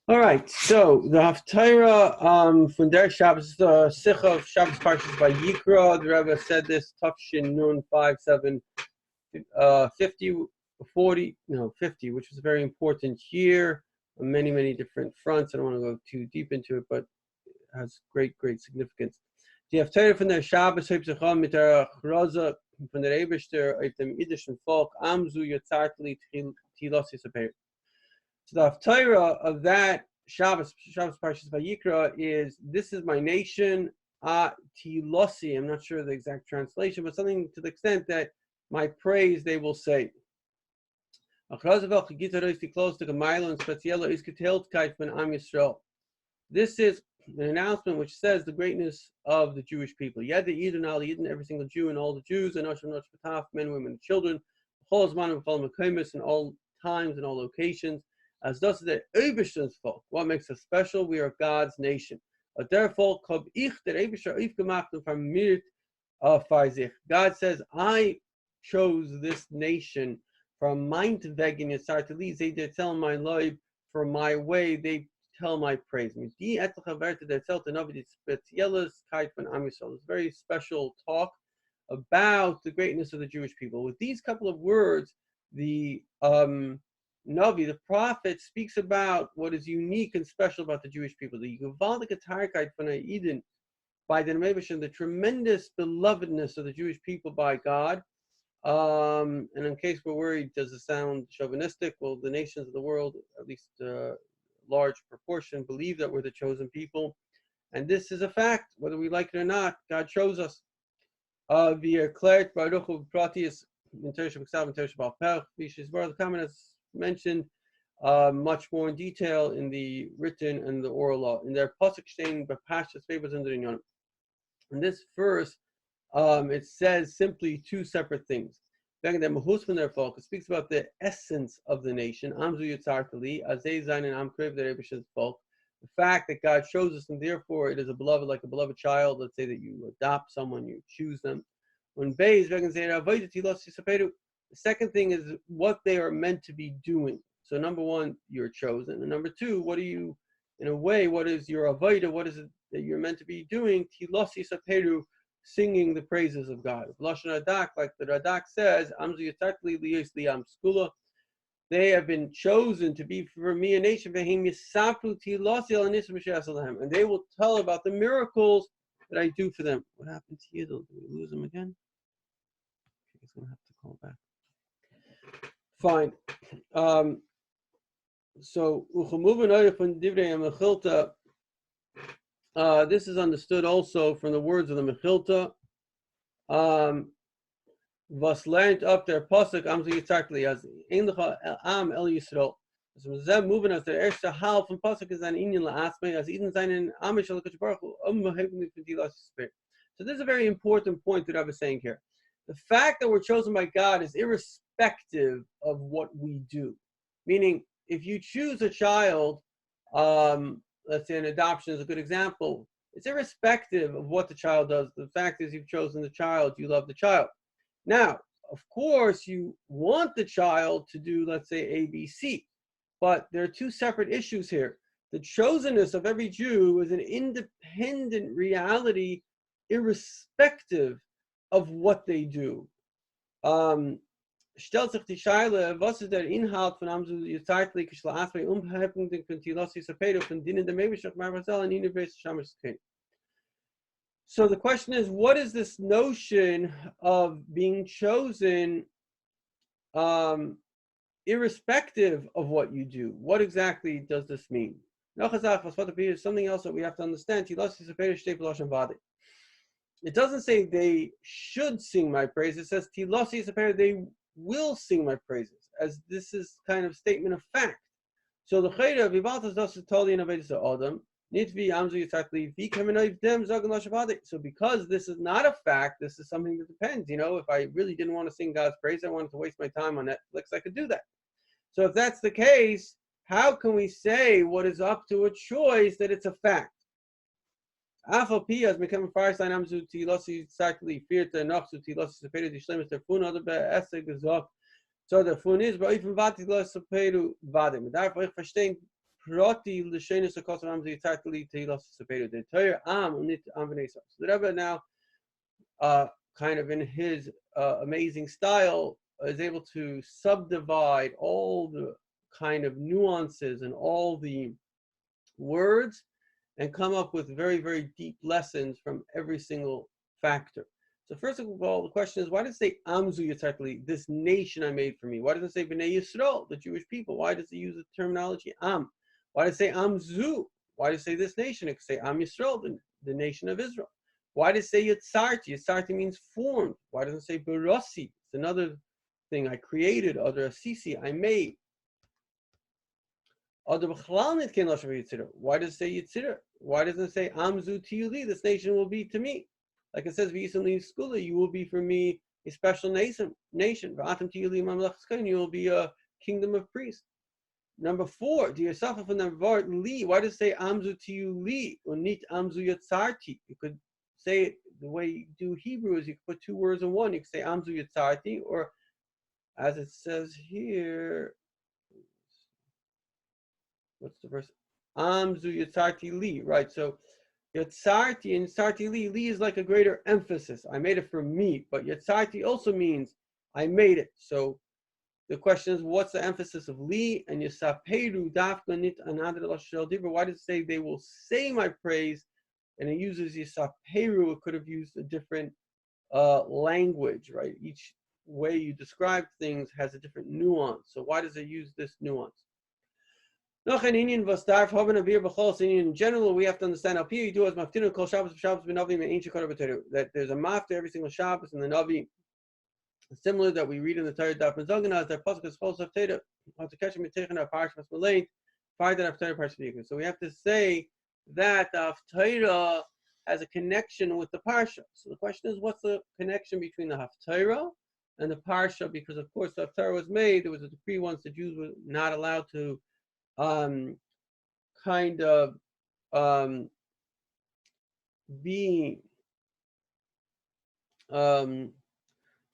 All right, so the Haftarah from der Shabbos, the Sicha of Shabbos Parshas Vayikra. The Rebbe said this, Tafshin Nun 5, 7, 50, 40, no, 50, which was a very important year on many, many different fronts. I don't want to go too deep into it, but it has great, great significance. Die Haftarah von der Shabbos hebt sich an mit der Chroza von der Eberster auf dem idischen Volk, Amzu Yotzartli Tilosi Sapir. So the Haftarah of that Shabbos Parshas Vayikra is, this is my nation, Tilosi. I'm not sure the exact translation, but something to the extent that my praise they will say. This is an announcement which says the greatness of the Jewish people. Yad the Yidden, al Yidden, every single Jew and all the Jews, and men, women, and children, in all times and all locations. As does the Eibishter's folk. What makes us special? We are God's nation. Therefore, God says, I chose this nation from mein wegen Yitzarteli. They tell my life for my way. They tell my praise. It's very special talk about the greatness of the Jewish people. With these couple of words, the Navi, the prophet, speaks about what is unique and special about the Jewish people. The gewaltige Tarkeit von Eden by the Rebbe, the tremendous belovedness of the Jewish people by God. And in case we're worried, does it sound chauvinistic? Well, the nations of the world, at least a large proportion, believe that we're the chosen people. And this is a fact, whether we like it or not. God chose us. We are declared Baruch Hu Pratius in Teresh B'Ksav and Teresh B'Alpech. The comment is mentioned much more in detail in the written and the oral law. In their pasuk stehen bepashas favors under the in this verse, it says simply two separate things. It speaks about the essence of the nation. The fact that God shows us, and therefore it is a beloved, like a beloved child. Let's say that you adopt someone, you choose them. The second thing is what they are meant to be doing. So number one, you're chosen. And number two, what are you, in a way, what is your avodah? What is it that you're meant to be doing? Tilosi saperu, singing the praises of God. Lashon Radak, like the Radak says, Amzu Yitzartli liyos liyam skula. They have been chosen to be for me a nation. And they will tell about the miracles that I do for them. What happened to Yidel? Did we lose him again? He's going to have to call back. Fine. This is understood also from the words of the Mechilta. Was learned up their pasuk Amzu Yitzartli as Einlecha Am El Yisrael. So moving as der erste half von pasuk is an Inyan la'asmei as Eden seinen Amish Hakadosh Baruch Hu heavenly Fentilas Spirit. So this is a very important point that I was saying here. The fact that we're chosen by God is irrespective of what we do. Meaning, if you choose a child, let's say an adoption is a good example, it's irrespective of what the child does. The fact is you've chosen the child, you love the child. Now, of course, you want the child to do, let's say, A, B, C, but there are two separate issues here. The chosenness of every Jew is an independent reality, irrespective of what they do. Stellt sich die Scheile, was ist der Inhalt von Amzu Yitzartli, Kishla'asmei, Umhebung, den Kuntilossi Sapedo, von Dinnen der Mebishach, Marvazel, and Universe Shamash Kane. So the question is, what is this notion of being chosen irrespective of what you do? What exactly does this mean? Something else that we have to understand. It doesn't say they should sing my praise. It says they will sing my praises, as this is kind of statement of fact. So the Chayra, Vivaltas das totally innovated to Adam. So because this is not a fact, this is something that depends. If I really didn't want to sing God's praise, I wanted to waste my time on Netflix, I could do that. So if that's the case, how can we say what is up to a choice that it's a fact? So the fun is, proti l'shenis akos am zitatli teilos sepedu the entire am unit am v'nei. So the Rebbe now, kind of in his amazing style, is able to subdivide all the kind of nuances and all the words and come up with very, very deep lessons from every single factor. So first of all, the question is, why does it say Amzu Yitzhakli, this nation I made for me? Why doesn't it say Bnei Yisrael, the Jewish people? Why does it use the terminology Am? Why does it say Amzu? Why does it say this nation? It could say Am Yisrael, the nation of Israel. Why does it say Yitzarti? Yitzarti means formed. Why doesn't it say Barasi? It's another thing I created, other Asisi I made. Why does it say Yitzira? Why doesn't it say Amzu Tiyuli, this nation will be to me? Like it says, Skula, you will be for me a special nation. You will be a kingdom of priests. Number 4, do you suffer from the word li? Why does it say Amzu Tiyuli or nit Amzu Yatzarti? You could say it the way you do Hebrew is you could put 2 words in one. You could say Amzu Yatzarti, or as it says here, what's the verse? Amzu Yatzarti li, right? So Yatzarti and Yatzarti li, li is like a greater emphasis. I made it for me, but Yatzarti also means I made it. So the question is, what's the emphasis of li and Yasaperu dafka nit anadr lashel diva? Why does it say they will say my praise? And it uses Yasaperu. It could have used a different language, right? Each way you describe things has a different nuance. So why does it use this nuance? In general, we have to understand that there's a mafta every single Shabbos in the Navi, similar that we read in the Torah Daf Mezagana, as that pasuk is false of Teda, how to catch him in Techin our Parshas Malay, find that Haftarah Parshas Vayikra. So we have to say that the Haftarah has a connection with the Parsha. So the question is, what's the connection between the Haftarah and the Parsha? Because of course the Haftarah was made, there was a decree once the Jews were not allowed to kind of be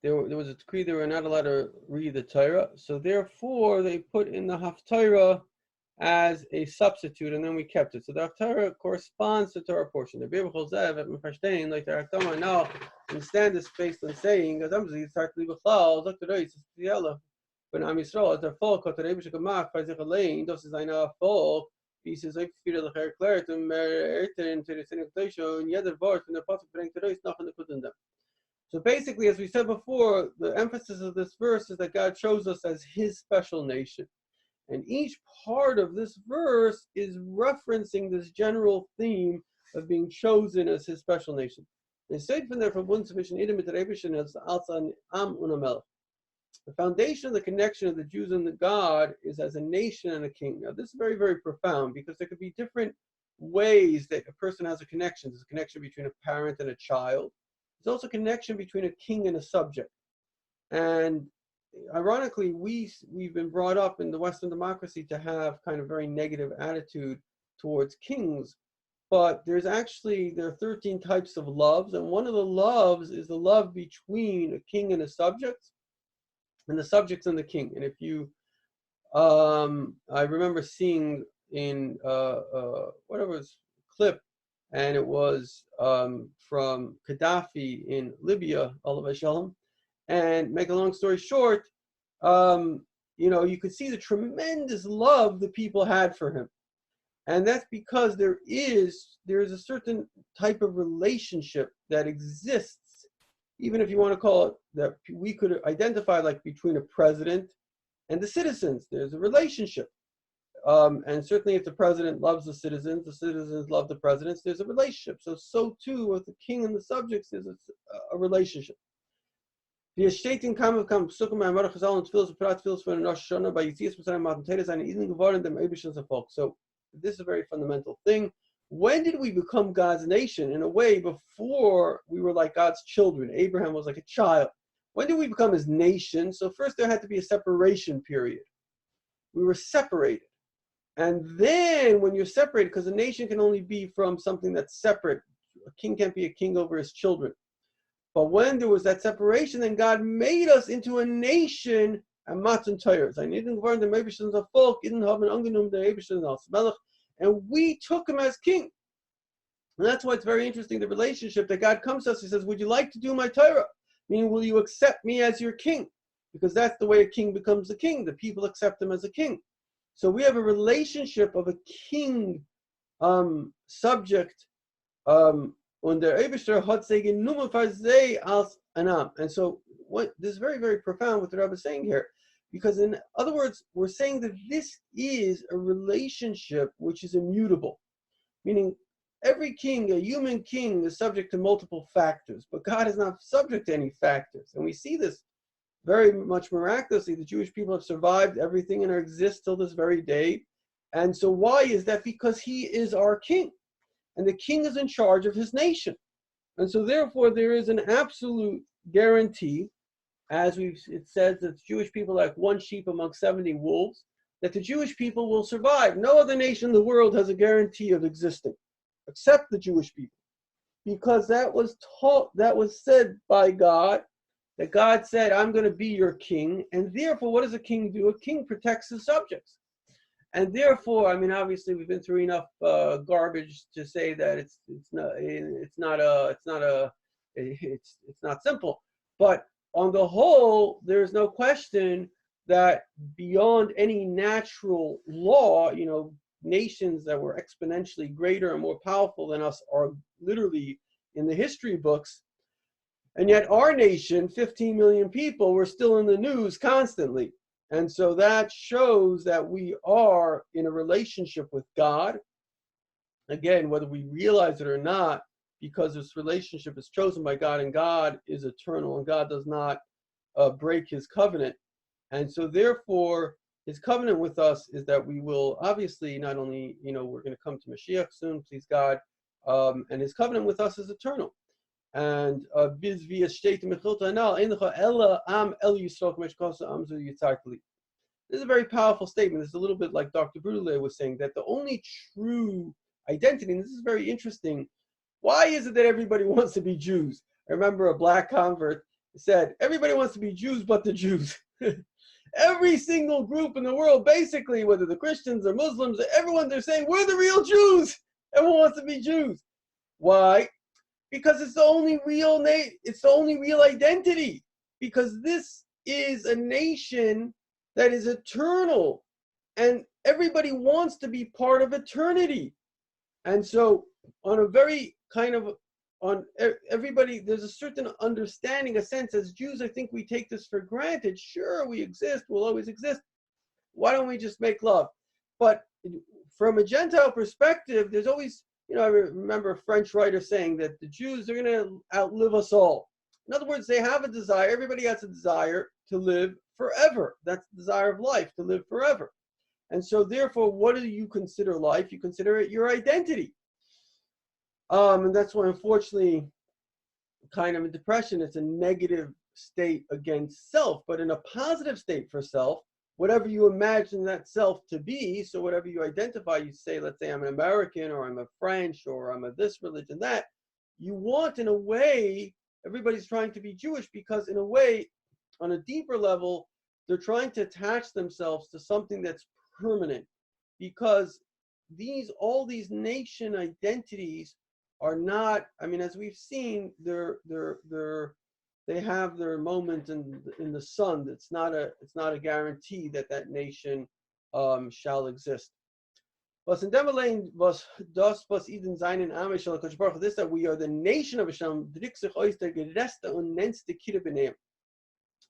there was a decree they were not allowed to read the Torah, so therefore they put in the Haftarah as a substitute, and then we kept it. So the Haftarah corresponds to the Torah portion. The Rebbe Chosev at Mefashtain, like the Haftarah now, understand this based on saying, because I'm going to start to leave a cloud, look at the race, when Am Yisrael, their folk, what the Rebbe should come back, by the Chalein, das ist eine folk, wie sie sich wieder erklärt, mehr Eltern zu der Sinnetation, jeder Wort von der Pasuk bringt der Reis nach in der Kutunda. So basically, as we said before, the emphasis of this verse is that God chose us as His special nation. And each part of this verse is referencing this general theme of being chosen as His special nation. The foundation of the connection of the Jews and the God is as a nation and a king. Now, this is very, very profound because there could be different ways that a person has a connection. There's a connection between a parent and a child. There's also a connection between a king and a subject. And ironically, we've been brought up in the Western democracy to have kind of very negative attitude towards kings. But there are 13 types of loves, and one of the loves is the love between a king and a subject, and the subjects and the king. And if you, I remember seeing in whatever's clip, and it was from Gaddafi in Libya, Allah Shalom. And make a long story short, you could see the tremendous love the people had for him. And that's because there is a certain type of relationship that exists, even if you want to call it that we could identify like between a president and the citizens. There's a relationship. And certainly if the president loves the citizens love the presidents, there's a relationship. So too with the king and the subjects, there's a relationship. So this is a very fundamental thing. When did we become God's nation? In a way, before we were like God's children. Abraham was like a child. When did we become His nation? So first there had to be a separation period. We were separated. And then when you're separated, because a nation can only be from something that's separate. A king can't be a king over his children. But when there was that separation, then God made us into a nation and Matan Tires. I need to learn the Mebishans of folk, didn't have an ungenum the Mebishans of Melech, and we took him as king. And that's why it's very interesting, the relationship that God comes to us. He says, would you like to do my Torah? Meaning, will you accept me as your king? Because that's the way a king becomes a king. The people accept him as a king. So we have a relationship of a king subject und der Eibishter hat sich genommen für sie als Anam. And so this is very, very profound what the Rebbe is saying here. Because in other words, we're saying that this is a relationship which is immutable. Meaning every king, a human king, is subject to multiple factors, but God is not subject to any factors. And we see this very much miraculously. The Jewish people have survived everything and exist till this very day. And so why is that? Because he is our king. And the king is in charge of his nation. And so therefore there is an absolute guarantee, as it says that Jewish people are like one sheep among 70 wolves, that the Jewish people will survive. No other nation in the world has a guarantee of existing, except the Jewish people. Because that was said by God, that God said, I'm going to be your king. And therefore, what does a king do? A king protects his subjects. And therefore, I mean, obviously, we've been through enough garbage to say that it's not simple. But on the whole, there's no question that beyond any natural law, nations that were exponentially greater and more powerful than us are literally in the history books. And yet our nation, 15 million people, were still in the news constantly. And so that shows that we are in a relationship with God. Again, whether we realize it or not, because this relationship is chosen by God, and God is eternal, and God does not break his covenant. And so therefore, his covenant with us is that we will obviously not only, we're going to come to Mashiach soon, please God, and his covenant with us is eternal. And this is a very powerful statement. It's a little bit like Dr. Brule was saying, that the only true identity, and this is very interesting, why is it that everybody wants to be Jews? I remember a black convert said, everybody wants to be Jews but the Jews. Every single group in the world, basically, whether the Christians or Muslims, everyone, they're saying, we're the real Jews. Everyone wants to be Jews. Why? Because it's the only real it's the only real identity. Because this is a nation that is eternal, and everybody wants to be part of eternity. And so, on a very on everybody, there's a certain understanding, a sense. As Jews, I think we take this for granted. Sure, we exist, we'll always exist. Why don't we just make love? But from a Gentile perspective, there's always, I remember a French writer saying that the Jews are going to outlive us all. In other words, they have a desire, everybody has a desire to live forever. That's the desire of life, to live forever. And so therefore, what do you consider life? You consider it your identity. And that's why, unfortunately, kind of in depression, it's a negative state against self, but in a positive state for self, whatever you imagine that self to be, so whatever you identify, you say, let's say I'm an American, or I'm a French, or I'm a this religion, that, you want, in a way, everybody's trying to be Jewish, because in a way, on a deeper level, they're trying to attach themselves to something that's permanent, because all these nation identities are not, I mean, as we've seen, they have their moment in the sun. It's not a guarantee that nation shall exist. This that we are the nation of Hashem,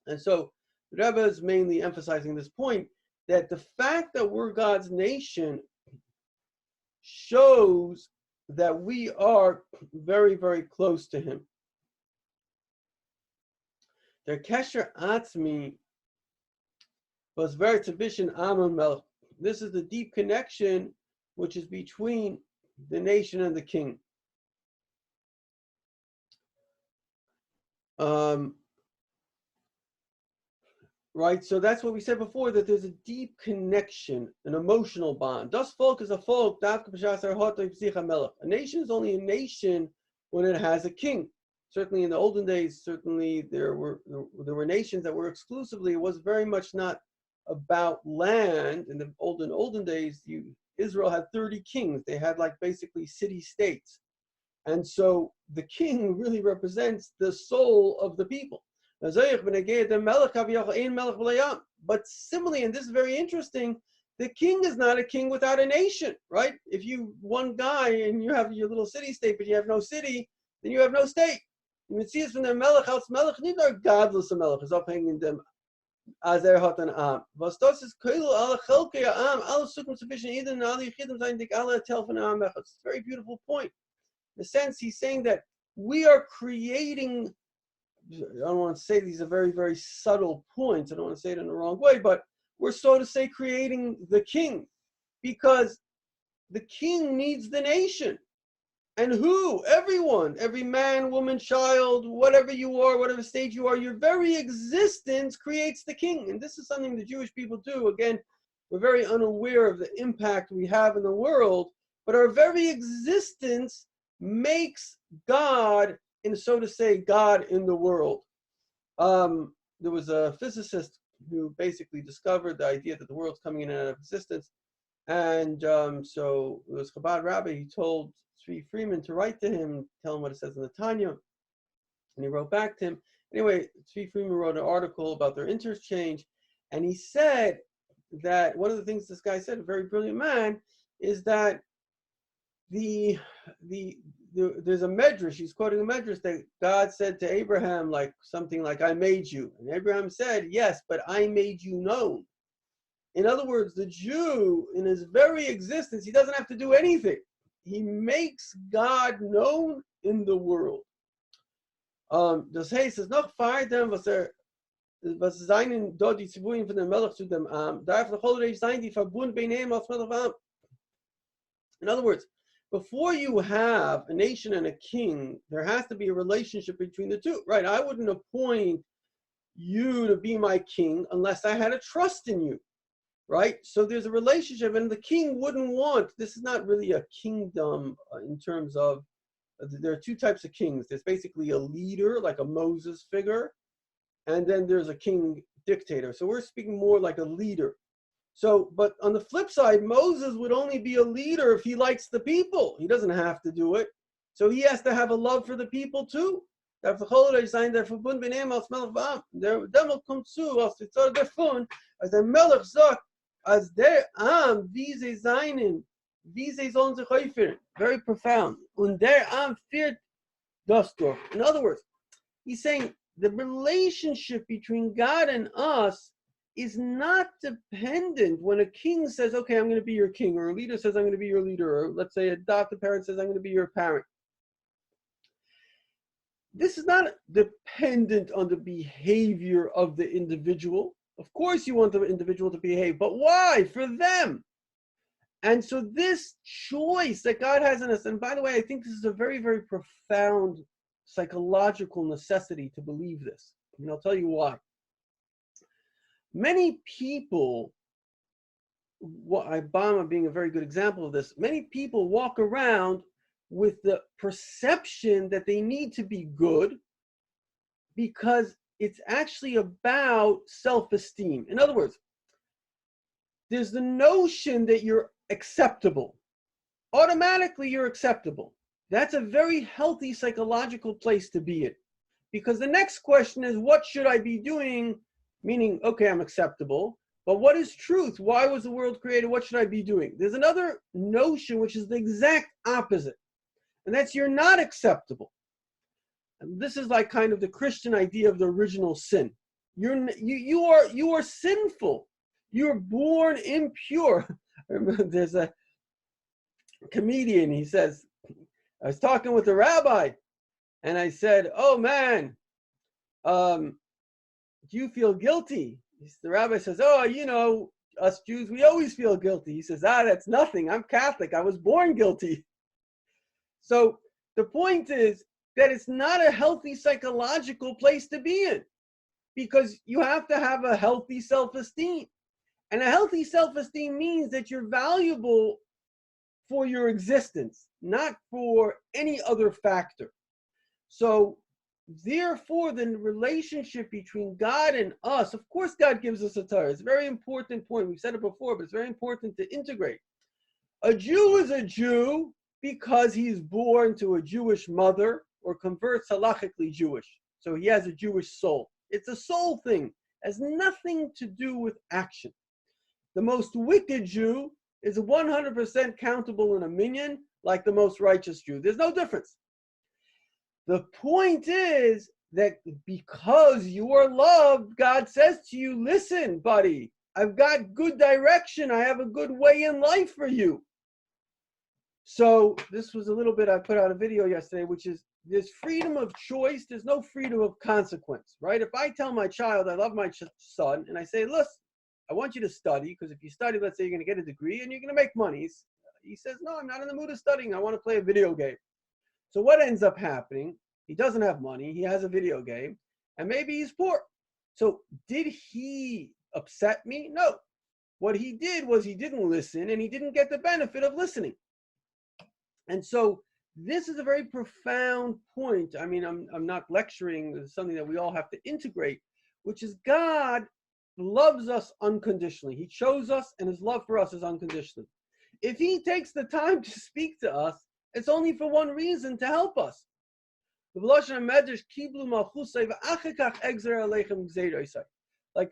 and so the Rebbe is mainly emphasizing this point, that the fact that we're God's nation shows that we are very, very close to him. Der Kesher Atzmi was very Tabishin Amon Melech. This is the deep connection which is between the nation and the king. Right, so that's what we said before, that there's a deep connection, an emotional bond. Das Volk is a folk. A nation is only a nation when it has a king. certainly in the olden days, certainly there were nations that were exclusively, it was very much not about land. In the olden days, Israel had 30 kings. They had like basically city states. And so the king really represents the soul of the people. But similarly, and this is very interesting, the king is not a king without a nation, right? If you one guy and you have your little city state, but you have no city, then you have no state. You can see it from the melech als melech, nicht nur godless melech, is abhängig dem as hat an am. Was das ist keilu alle chelke am, alle suchen sufficient eden, alle yichidim sein dik alle tel von am. It's a very beautiful point. In a sense, he's saying that we are creating, I don't want to say these are very, very subtle points. I don't want to say it in the wrong way, but we're so to say creating the king, because the king needs the nation. And who? Everyone, every man, woman, child, whatever you are, whatever stage you are, your very existence creates the king. And this is something the Jewish people do. Again, we're very unaware of the impact we have in the world, but our very existence makes God, and so to say, God in the world. There was a physicist who basically discovered the idea that the world's coming in and out of existence. And so it was Chabad Rebbe. He told Tzvi Freeman to write to him, tell him what it says in the Tanya. And he wrote back to him. Anyway, Tzvi Freeman wrote an article about their interchange. And he said that one of the things this guy said, a very brilliant man, is that there's a medrash, he's quoting a medrash that God said to Abraham, like something like, I made you. And Abraham said, yes, but I made you known. In other words, the Jew, in his very existence, he doesn't have to do anything. He makes God known in the world. Das heißt, es noch feiert dem, was seinen dort die Zivuim von dem Melech zu dem Am, darf noch already sein, die Verbund beinehm als Melech Am. In other words, before you have a nation and a king, there has to be a relationship between the two, right? I wouldn't appoint you to be my king unless I had a trust in you, right? So there's a relationship, and the king wouldn't want, this is not really a kingdom in terms of, there are two types of kings. There's basically a leader, like a Moses figure, and then there's a king dictator. So we're speaking more like a leader. So, but on the flip side, Moses would only be a leader if he likes the people. He doesn't have to do it. So he has to have a love for the people too. Darf the holiday sein, der Verbund benehmen als Melech Ba'am. Der Dämmel kommt zu, als die Zoll davon, als der Melech sagt, als der Am, wie sie seinen, wie sie sollen sich öffnen. Very profound. Und der Am führt das durch. In other words, he's saying the relationship between God and us is not dependent when a king says, okay, I'm going to be your king, or a leader says, I'm going to be your leader, or let's say a adopted parent says, I'm going to be your parent. This is not dependent on the behavior of the individual. Of course you want the individual to behave, but why? For them. And so this choice that God has in us, and by the way, I think this is a very, very profound psychological necessity to believe this. And I'll tell you why. Many people, Obama being a very good example of this, many people walk around with the perception that they need to be good because it's actually about self-esteem. In other words, there's the notion that you're acceptable. Automatically, you're acceptable. That's a very healthy psychological place to be in. Because the next question is, what should I be doing? Meaning, okay, I'm acceptable, but what is truth? Why was the world created? What should I be doing? There's another notion which is the exact opposite, and that's you're not acceptable. And this is like kind of the Christian idea of the original sin. You are sinful. You're born impure. I remember there's a comedian. He says, I was talking with a rabbi, and I said, "Oh man, do you feel guilty?" The rabbi says, "Oh, you know, us Jews, we always feel guilty." He says, "That's nothing. I'm Catholic. I was born guilty." So the point is that it's not a healthy psychological place to be in, because you have to have a healthy self-esteem. And a healthy self-esteem means that you're valuable for your existence, not for any other factor. So therefore, the relationship between God and us, of course, God gives us a Torah. It's a very important point. We've said it before, but it's very important to integrate. A Jew is a Jew because he's born to a Jewish mother or converts halachically Jewish. So he has a Jewish soul. It's a soul thing. It has nothing to do with action. The most wicked Jew is 100% countable in a minyan, like the most righteous Jew. There's no difference. The point is that because you are loved, God says to you, listen, buddy, I've got good direction. I have a good way in life for you. So this was a little bit, I put out a video yesterday, which is there's freedom of choice. There's no freedom of consequence, right? If I tell my child, I love my son, and I say, listen, I want you to study, because if you study, let's say you're going to get a degree and you're going to make money. He says, no, I'm not in the mood of studying. I want to play a video game. So what ends up happening? He doesn't have money. He has a video game, and maybe he's poor. So did he upset me? No. What he did was he didn't listen, and he didn't get the benefit of listening. And so this is a very profound point. I mean, I'm not lecturing. It's something that we all have to integrate, which is God loves us unconditionally. He chose us, and his love for us is unconditional. If he takes the time to speak to us, it's only for one reason, to help us. Like the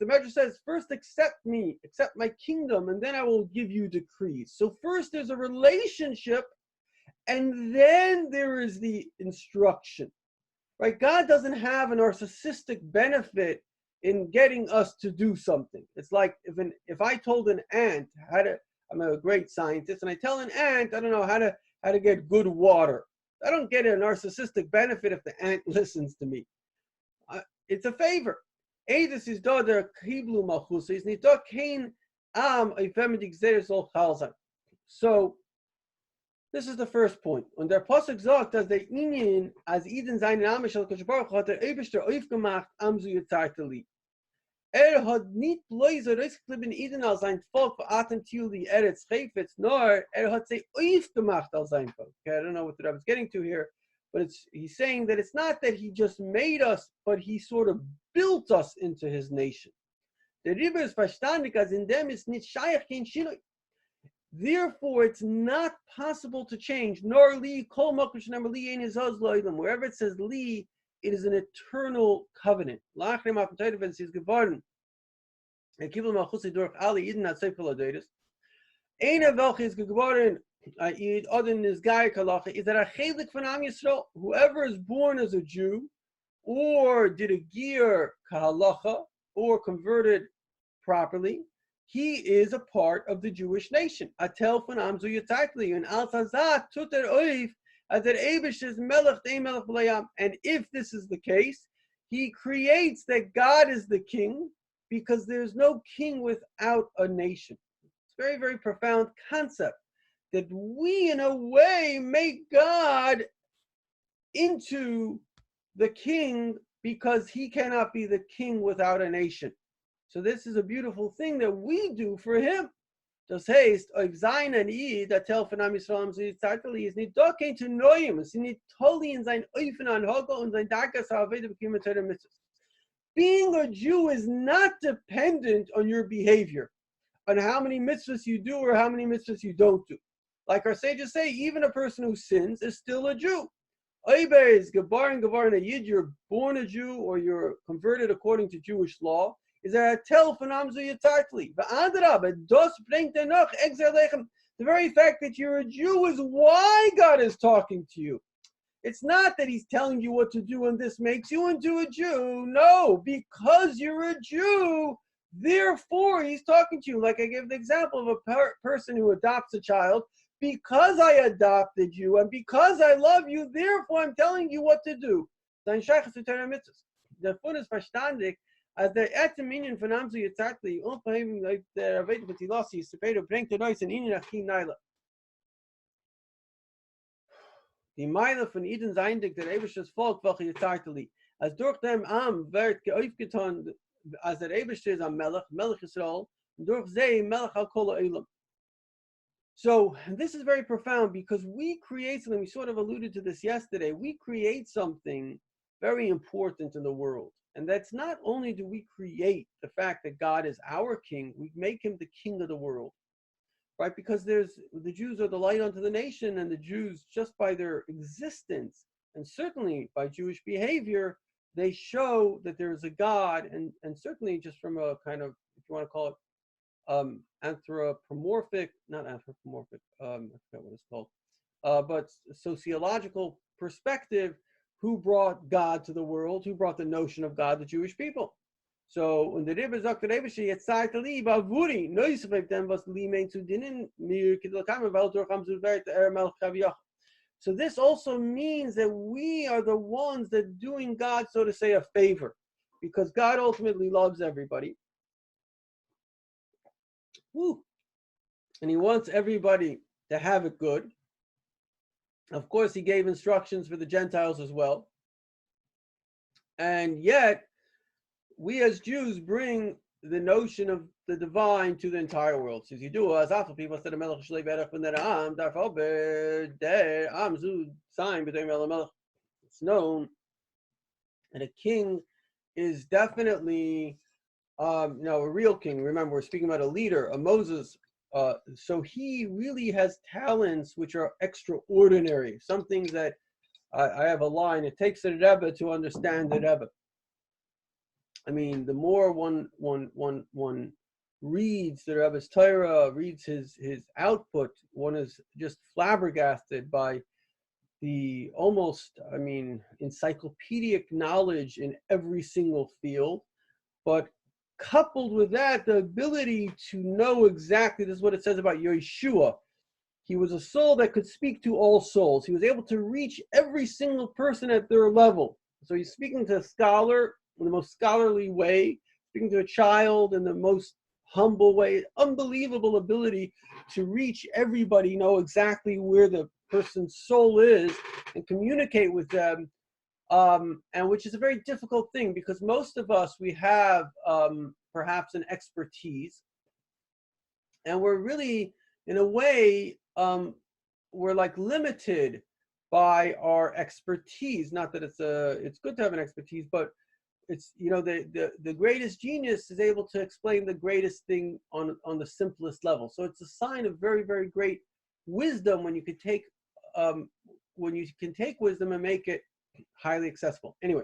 Medrash says, first accept me, accept my kingdom, and then I will give you decrees. So first there's a relationship, and then there is the instruction. Right? God doesn't have a narcissistic benefit in getting us to do something. It's like if I told an ant I'm a great scientist, and I tell an ant, I don't know how to get good water. I don't get a narcissistic benefit if the ant listens to me. It's a favor. So this is the first point. Und der Pasuk sagt, dass der Inyan, als Eden seinen Namen shel Kodesh Baruch hat Eibishter aufgemacht, am zu Yetzarteli. Hat nicht bloß rausgeklippen Eden als sein Volk veratem til die Eretz Chayfetz, nor hat sie aufgemacht als sein Volk. Okay, I don't know what the Rebbe is getting to here, but he's saying that it's not that he just made us, but he sort of built us into his nation. Der Rebbe ist verstandig, als in dem ist nicht shaykh kein Shinoi. Therefore, it's not possible to change. Nor li kol makush number li ein izaz lo'idam. Wherever it says li, it is an eternal covenant. Lachrei ma'av when it says geworden. And kibul malchusi durch ali eden at seifel adoidus. Eine welche is geworden id odin is gai kalacha is that a chelik von Am Yisrael. Whoever is born as a Jew, or did a gear kahalacha, or converted properly, he is a part of the Jewish nation. Atel von Am zu Yitzartli, and al tazat tuter oif as der Eibush is melech de melech b'layam. And if this is the case, he creates that God is the king, because there's no king without a nation. It's a very, very profound concept that we, in a way, make God into the king because he cannot be the king without a nation. So this is a beautiful thing that we do for him. Das heißt, auf sein an I, der Tel von Am Yisrael zu Yitzarteli, ist nicht doch kein zu Neuem, es ist nicht totally in sein Eufen an Hogo und sein Dagas Haveda bekommen zu der Mitzvah. Being a Jew is not dependent on your behavior, on how many mitzvahs you do or how many mitzvahs you don't do. Like our sages say, even a person who sins is still a Jew. Oiber is Gabar and Gavar and a Yid, you're born a Jew or you're converted according to Jewish law. Is there a tel von Am zu Yitzartli? The very fact that you're a Jew is why God is talking to you. It's not that he's telling you what to do and this makes you into a Jew. No, because you're a Jew, therefore he's talking to you. Like I give the example of a person who adopts a child. Because I adopted you and because I love you, therefore I'm telling you what to do. Der Fun ist verstandig, als der erste Minion von Am zu Yitzartli, unverheben, der Rebbe mit die Lossi, ist später bringt Neues in ihnen nach Chineila. Die Meile von Eden seindig, der Eibisches Volk, welche Yitzartli. Als durch dem Am wird aufgetan, als der Eibische ist am Melech Yisrael, und durch sie Melech al Kol Ha'olam. So this is very profound because we create something, we sort of alluded to this yesterday, we create something very important in the world. And that's not only do we create the fact that God is our king, we make him the king of the world, right? Because the Jews are the light unto the nation, and the Jews, just by their existence, and certainly by Jewish behavior, they show that there is a God, and certainly just from a kind of, if you want to call it, anthropomorphic, not anthropomorphic, I forgot what it's called, but sociological perspective, who brought God to the world, who brought the notion of God, the Jewish people. So when the Rebbe sagt, der Rebbe jetzt Zeit lieb avuri, neus auf dem was li meint zu dienen, mir kitl kam weil durch am Zuwert Melch Kaviach. So this also means that we are the ones that doing God, so to say, a favor, because God ultimately loves everybody. Woo. And he wants everybody to have it good. Of course, he gave instructions for the Gentiles as well. And yet, we as Jews bring the notion of the divine to the entire world. So you do as after people said it's known that a king is definitely a real king. Remember, we're speaking about a leader, a Moses. So he really has talents which are extraordinary. Some things that I have a line. It takes a Rebbe to understand the Rebbe. I mean, the more one reads the Rebbe's Torah, reads his output, one is just flabbergasted by the almost, encyclopedic knowledge in every single field. But coupled with that, the ability to know exactly, this is what it says about Yeshua. He was a soul that could speak to all souls. He was able to reach every single person at their level. So he's speaking to a scholar in the most scholarly way, speaking to a child in the most humble way, unbelievable ability to reach everybody, know exactly where the person's soul is and communicate with them, and which is a very difficult thing because most of us, we have perhaps an expertise, and we're really, in a way, we're like limited by our expertise. Not that it's good to have an expertise, but it's, the greatest genius is able to explain the greatest thing on the simplest level. So it's a sign of very, very great wisdom when you can take wisdom and make it highly accessible. Anyway,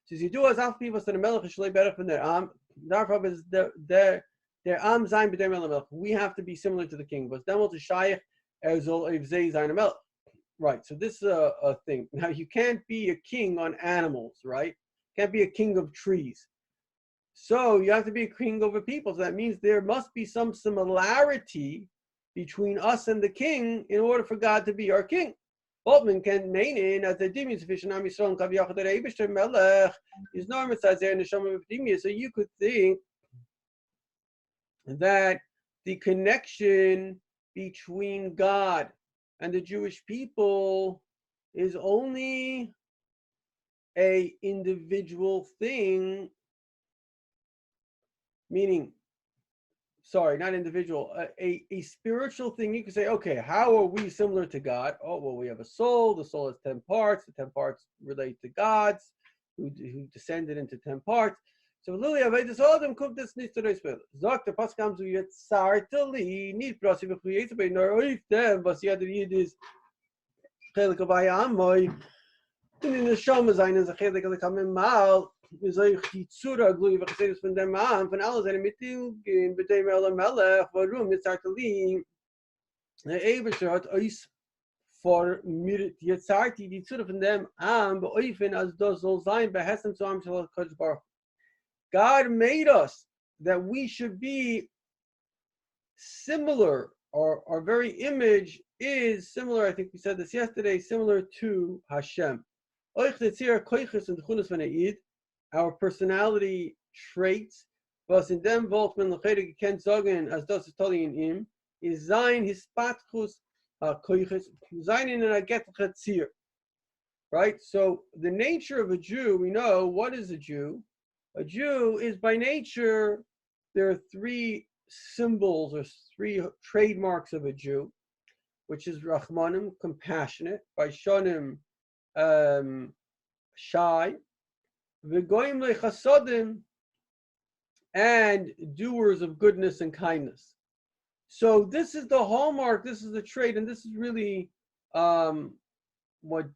so you do as auf people that the melech is better from their therefore is their am sein b'dei melech. We have to be similar to the king. But then to shaykh soll auf sei sein melech. Right. So this is a thing. Now you can't be a king on animals, right? Can't be a king of trees. So you have to be a king over people. So that means there must be some similarity between us and the king in order for God to be our king. Boltman can mean as the dimi sufficient am Yisrael kaviyach der Eibishter Melech is normal as there neshama b'dimi. So you could think that the connection between God and the Jewish people is only a individual thing, meaning, sorry, not individual, a spiritual thing. You can say, okay, how are we similar to God? Oh, well, we have a soul. The soul has 10 parts. The 10 parts relate to gods who descended into 10 parts. So, Lily, I've this all them cook this needs to raise with. Zok the pas comes to yet sartally need process of created by nor if them, but the other is Kelkovayam. In the Shama sein is a Chelik as kommen mal, wie soll ich die Zura glue, was ich von dem Mann, von alles seine Mittel gehen, bei dem Melech, warum jetzt sagt der Eberster hat euch vor mir jetzt sagt die Zura von dem an, bei euch, wenn als das soll sein, bei Hessen zu haben, God made us that we should be similar, or our very image is similar, I think we said this yesterday, similar to Hashem. Our personality traits, was in dem Wort man kennt sagen, as das ist toll in ihm, is sein hispatchus koiches, sein in a getliche Zier. Right? So the nature of a Jew, we know, what is a Jew? A Jew is by nature, there are 3 symbols or 3 trademarks of a Jew, which is Rahmanim, compassionate, by Shonim, shy, v'goyim lechasodim, and doers of goodness and kindness. So this is the hallmark, this is the trait, and this is really what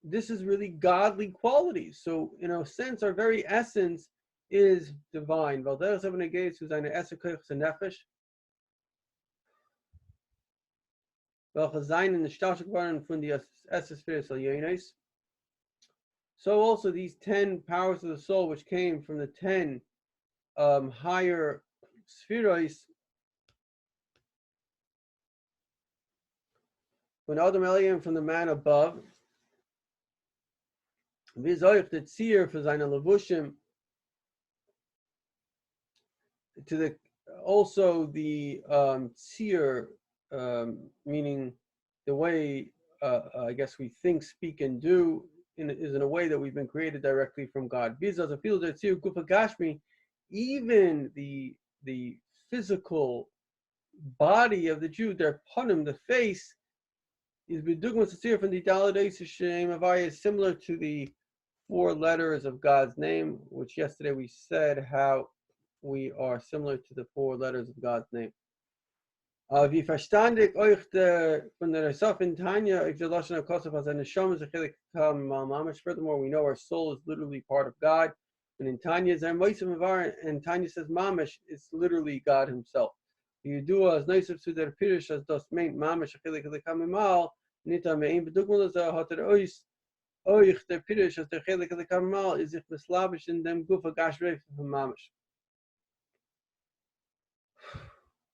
this is really godly qualities. So in a sense, our very essence is divine. So also these 10 powers of the soul, which came from the 10 higher spheroids, when Adam Eliam, from the man above, Vizoich the Tzir for seine Levushim, to the also the Tzir, meaning the way I guess we think, speak, and do is in a way that we've been created directly from God. Bizaz a field that Tzir Gufa Gashmi, even the physical body of the Jew, their panim, the face, is b'dugmas Tzir from the Daladei Shem Avaya, is similar to the 4 letters of God's name, which yesterday we said how we are similar to the 4 letters of God's name. Wie verstandig euch von der Resaf in Tanya, if the Lashon HaKosov has an Neshama Zechelik Mamash. Furthermore, we know our soul is literally part of God. And in Tanya, and Tanya says Mamash is literally God Himself. You do as nice of der Pirish as das meint Mamash Zechelik Kamimal, Nita Mein Bedugmal hat ois. Euch der Pirish as der Chelik Kamimal is if mislabish in them Gufa Gashreif from Mamash.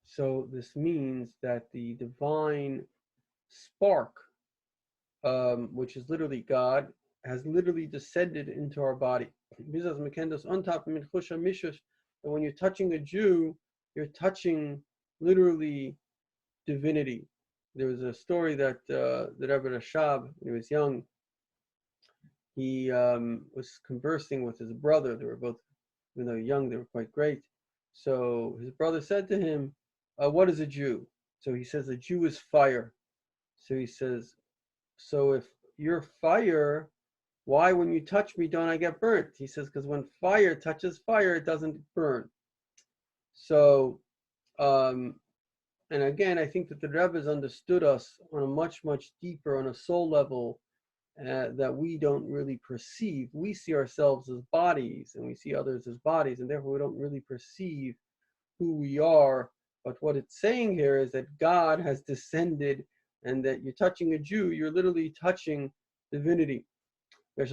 So this means that the divine spark, which is literally God, has literally descended into our body. And when you're touching a Jew, you're touching literally divinity. There was a story that the Rebbe Rashab, when he was young, he was conversing with his brother. They were both, even though young, they were quite great. So his brother said to him, what is a Jew? So he says, a Jew is fire. So he says, so if you're fire, why when you touch me don't I get burnt? He says, because when fire touches fire, it doesn't burn. So, and again, I think that the Rebbe has understood us on a much, much deeper, on a soul level, that we don't really perceive. We see ourselves as bodies, and we see others as bodies, and therefore we don't really perceive who we are. But what it's saying here is that God has descended, and that you're touching a Jew, you're literally touching divinity. And this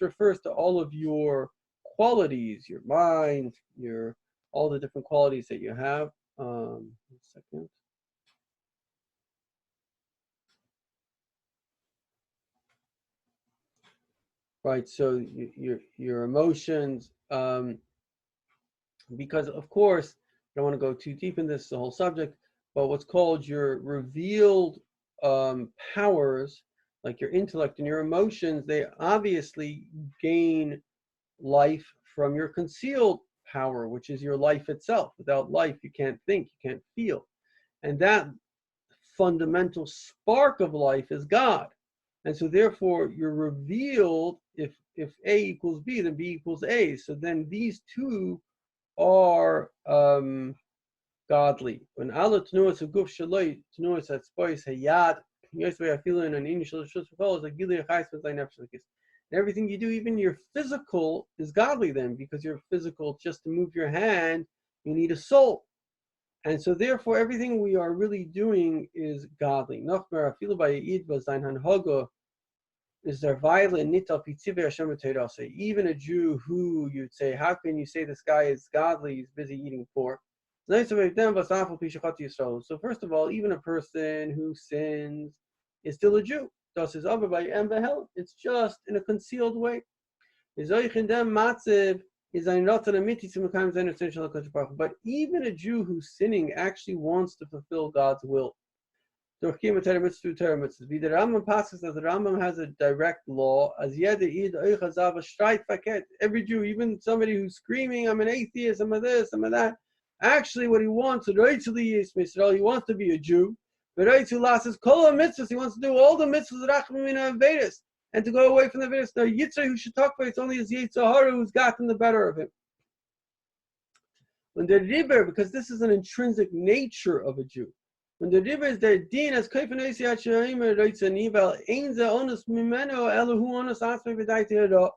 refers to all of your qualities, your mind, all the different qualities that you have. 1 second. Right, so your emotions, because of course, I don't want to go too deep in this, the whole subject, but what's called your revealed powers, like your intellect and your emotions, they obviously gain life from your concealed power, which is your life itself. Without life, you can't think, you can't feel. And that fundamental spark of life is God. And so therefore you're revealed, if A equals B, then B equals A. So then these two are godly. When Allah tenuas guf shaloi tenuas at spois hayad, yosvei afilu an initial shus follows like gili achais with thy nefesh. Everything you do, even your physical, is godly then, because your physical, just to move your hand, you need a soul. And so therefore everything we are really doing is godly. Even a Jew who you'd say, how can you say this guy is godly, he's busy eating pork? So first of all, even a person who sins is still a Jew. It's just in a concealed way. But even a Jew who's sinning actually wants to fulfill God's will. The Rambam passes that the Rambam has a direct law. Every Jew, even somebody who's screaming, I'm an atheist, I'm a this, I'm a that, actually what he wants, he wants to be a Jew. V'roitzu lasses kol mitzvahs. He wants to do all the mitzvahs rachmim mina vedas, and to go away from the vedas. The yitzhar who should talk about it's only his yitzhar who's gotten the better of him. When the Rebbe, because this is an intrinsic nature of a Jew. When the Rebbe is their din as kaifenesi achayim roitza nivel einza onus mimeno elahu onus asme v'daiti hara.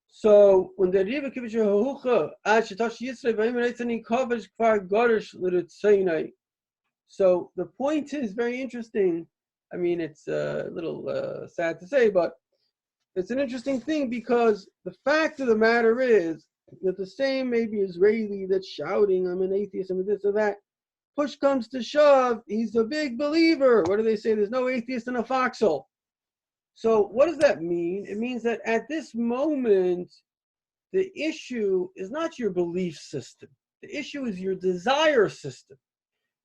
So when the Rebbe kibbutz hahucha ad shetash yitzrei v'ayim roitza ni kavesh kvar garish l'ritzaynai. So the point is very interesting. I mean, it's a little sad to say, but it's an interesting thing because the fact of the matter is that the same maybe Israeli that's shouting, I'm an atheist, I'm this or that, push comes to shove, he's a big believer. What do they say? There's no atheist in a foxhole. So what does that mean? It means that at this moment, the issue is not your belief system. The issue is your desire system.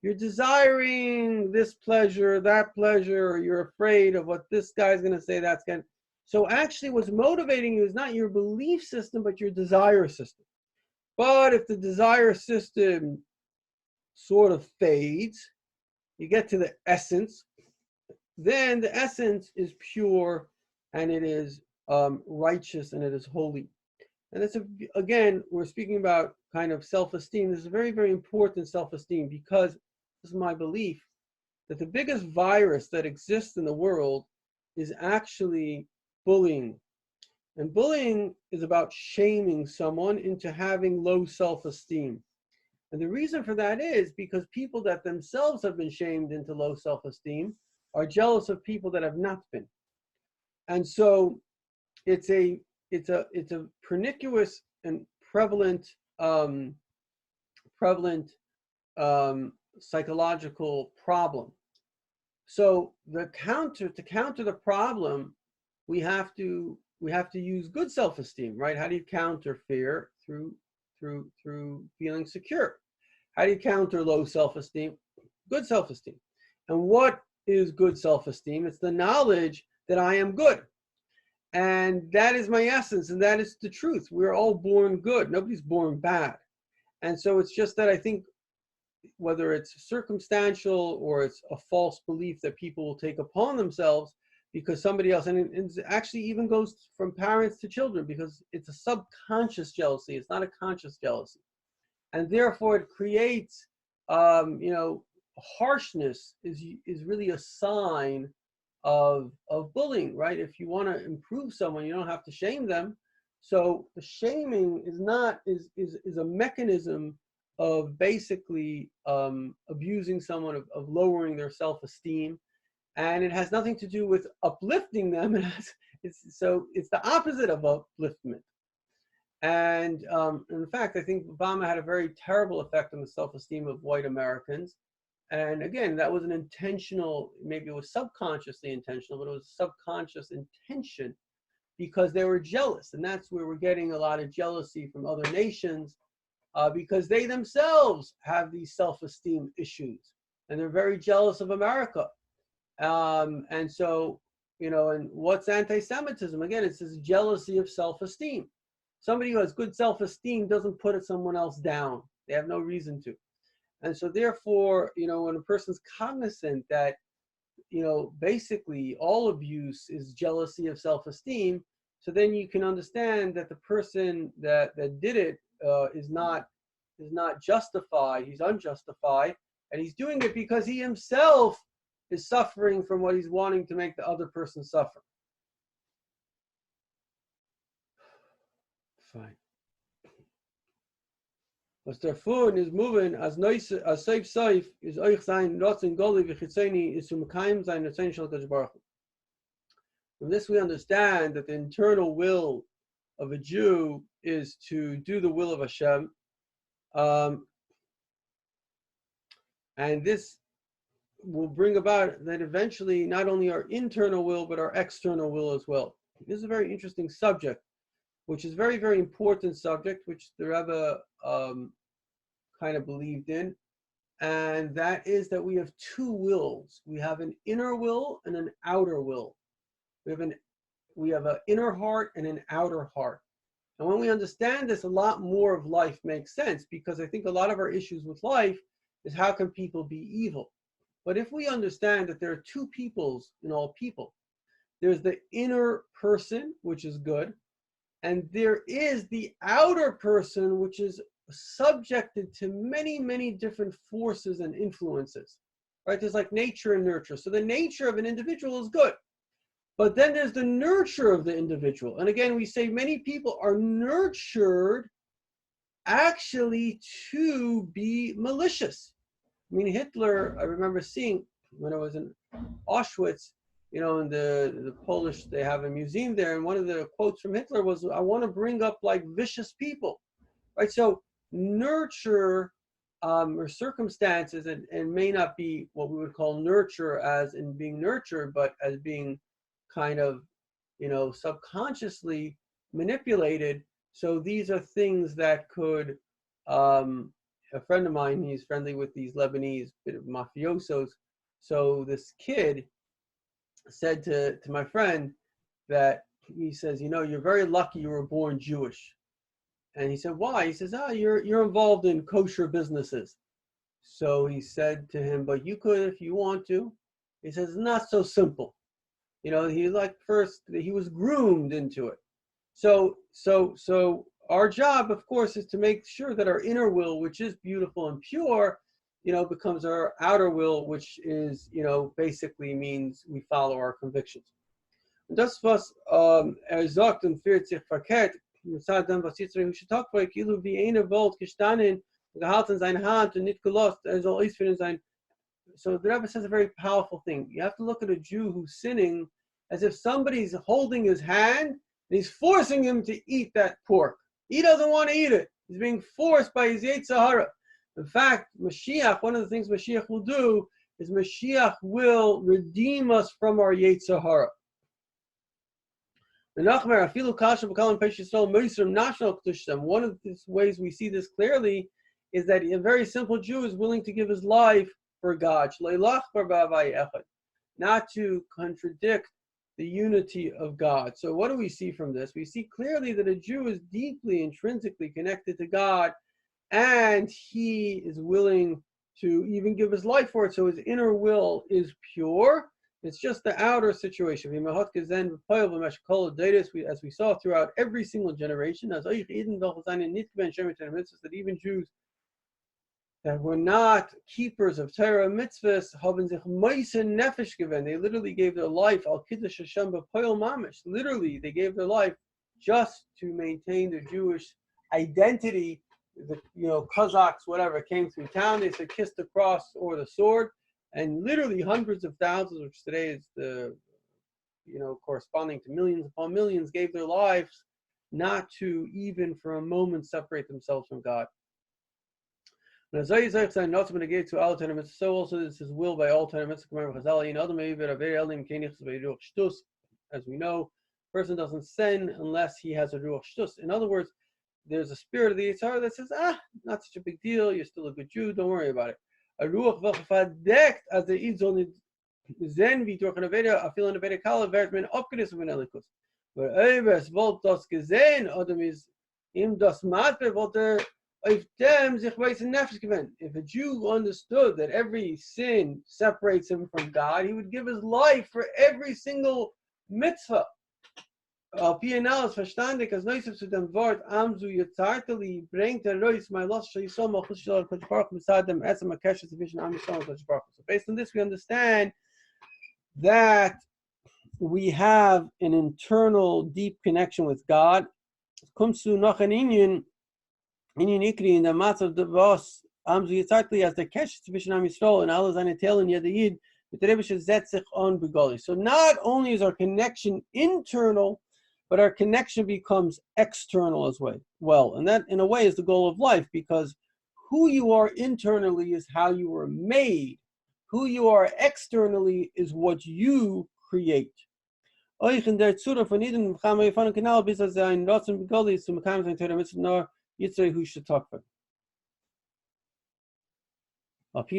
You're desiring this pleasure, that pleasure, or you're afraid of what this guy's going to say, that's going to. So actually what's motivating you is not your belief system, but your desire system. But if the desire system sort of fades, you get to the essence, then the essence is pure and it is righteous and it is holy. And it's, again, we're speaking about kind of self-esteem. This is a very, very important self-esteem because this is my belief that the biggest virus that exists in the world is actually bullying. And bullying is about shaming someone into having low self-esteem. And the reason for that is because people that themselves have been shamed into low self-esteem are jealous of people that have not been. And so it's a pernicious and prevalent psychological problem. So to counter the problem, we have to use good self-esteem, right? How do you counter fear? Through feeling secure. How do you counter low self-esteem? Good self-esteem. And what is good self-esteem? It's the knowledge that I am good. And that is my essence, and that is the truth. We're all born good. Nobody's born bad. And so it's just that I think whether it's circumstantial or it's a false belief that people will take upon themselves because somebody else, and it actually even goes from parents to children because it's a subconscious jealousy. It's not a conscious jealousy. And therefore it creates, harshness is really a sign of bullying, right? If you want to improve someone, you don't have to shame them. So the shaming is a mechanism of basically abusing someone, of lowering their self-esteem. And it has nothing to do with uplifting them. It's the opposite of upliftment. And in fact, I think Obama had a very terrible effect on the self-esteem of white Americans. And again, that was an intentional, maybe it was subconsciously intentional, but it was a subconscious intention because they were jealous. And that's where we're getting a lot of jealousy from other nations because they themselves have these self-esteem issues. And they're very jealous of America. And so, and what's anti-Semitism? Again, it's this jealousy of self-esteem. Somebody who has good self-esteem doesn't put someone else down. They have no reason to. And so therefore, when a person's cognizant that, basically all abuse is jealousy of self-esteem, so then you can understand that the person that did it is not justified. He's unjustified. And he's doing it because he himself is suffering from what he's wanting to make the other person suffer. Fine. Was der Fun is moving as nice as safe is euch sein rotzen goli v'chitzeni is kaim sein essential kashbarach. From this we understand that the internal will of a Jew is to do the will of Hashem, and this will bring about that eventually not only our internal will but our external will as well. This is a very interesting subject, which is very, very important subject, which the Rebbe kind of believed in, and that is that we have two wills. We have an inner will and an outer will. We have an inner heart and an outer heart. And when we understand this, a lot more of life makes sense, because I think a lot of our issues with life is how can people be evil? But if we understand that there are two peoples in all people, there's the inner person, which is good, and there is the outer person, which is subjected to many, many different forces and influences, right? There's like nature and nurture. So the nature of an individual is good. But then there's the nurture of the individual. And again, we say many people are nurtured actually to be malicious. I mean, Hitler, I remember seeing when I was in Auschwitz, in the Polish, they have a museum there, and one of the quotes from Hitler was, "I want to bring up like vicious people," right? So nurture or circumstances, and may not be what we would call nurture as in being nurtured, but as being kind of, subconsciously manipulated. So these are things that could, a friend of mine, he's friendly with these Lebanese bit of mafiosos. So this kid said to my friend that, he says, you're very lucky you were born Jewish. And he said, why? He says, you're involved in kosher businesses. So he said to him, but you could if you want to. He says, not so simple. He was groomed into it. So our job, of course, is to make sure that our inner will, which is beautiful and pure, becomes our outer will, which is, basically means we follow our convictions. Und das, was sagt und fühlt sich verkehrt, sagt dann, was jetzt talk about, wie eine Welt gestanden, gehalten seine Hand und nicht gelost, soll ausführen sein. So the Rebbe says a very powerful thing. You have to look at a Jew who's sinning as if somebody's holding his hand and he's forcing him to eat that pork. He doesn't want to eat it. He's being forced by his Yetzer Hara. In fact, Mashiach, one of the things Mashiach will do is Mashiach will redeem us from our Yetzer Hara. One of the ways we see this clearly is that a very simple Jew is willing to give his life for God, not to contradict the unity of God. So what do we see from this? We see clearly that a Jew is deeply, intrinsically connected to God, and he is willing to even give his life for it. So his inner will is pure. It's just the outer situation. As we saw throughout every single generation, that even Jews that were not keepers of Torah mitzvahs, they literally gave their life, literally they gave their life just to maintain the Jewish identity. The Kazakhs, whatever, came through town, they said kiss the cross or the sword, and literally hundreds of thousands, which today is the corresponding to millions upon millions, gave their lives not to even for a moment separate themselves from God. So also this is will by all Torah mitzvahs. As we know, a person doesn't sin unless he has a ruach shtus. In other words, there's a spirit of the Yetzer Hara that says, not such a big deal, you're still a good Jew, don't worry about it. A ruach verdeckt as der Idol zen wie durch eine Veda, a viel eine Veda kala wird man abgerissen von Elikus. Aber es wollte das gesehen, oder ist ihm das Matbe, wollte if a Jew understood that every sin separates him from God, he would give his life for every single mitzvah. PNL is verstandig, as Neusef zu dem Wort, Amzu Yitzarteli, bringt Reus, my lost Shaysom, Chushal, Kochbarach, beside them, Esam, Akesha, Division, Amishan, Kochbarach. So based on this, we understand that we have an internal deep connection with God. Kumsu noch an Inyan Ikri in the Matz of the Vos, Amzu Yitzarteli, as the Kesha, Division, Amishan, and Allah Zane Tel and Yadayid, with the Rebbe Zet sich on Begoli. So not only is our connection internal, but our connection becomes external as well. And that, in a way, is the goal of life, because who you are internally is how you were made. Who you are externally is what you create. Appease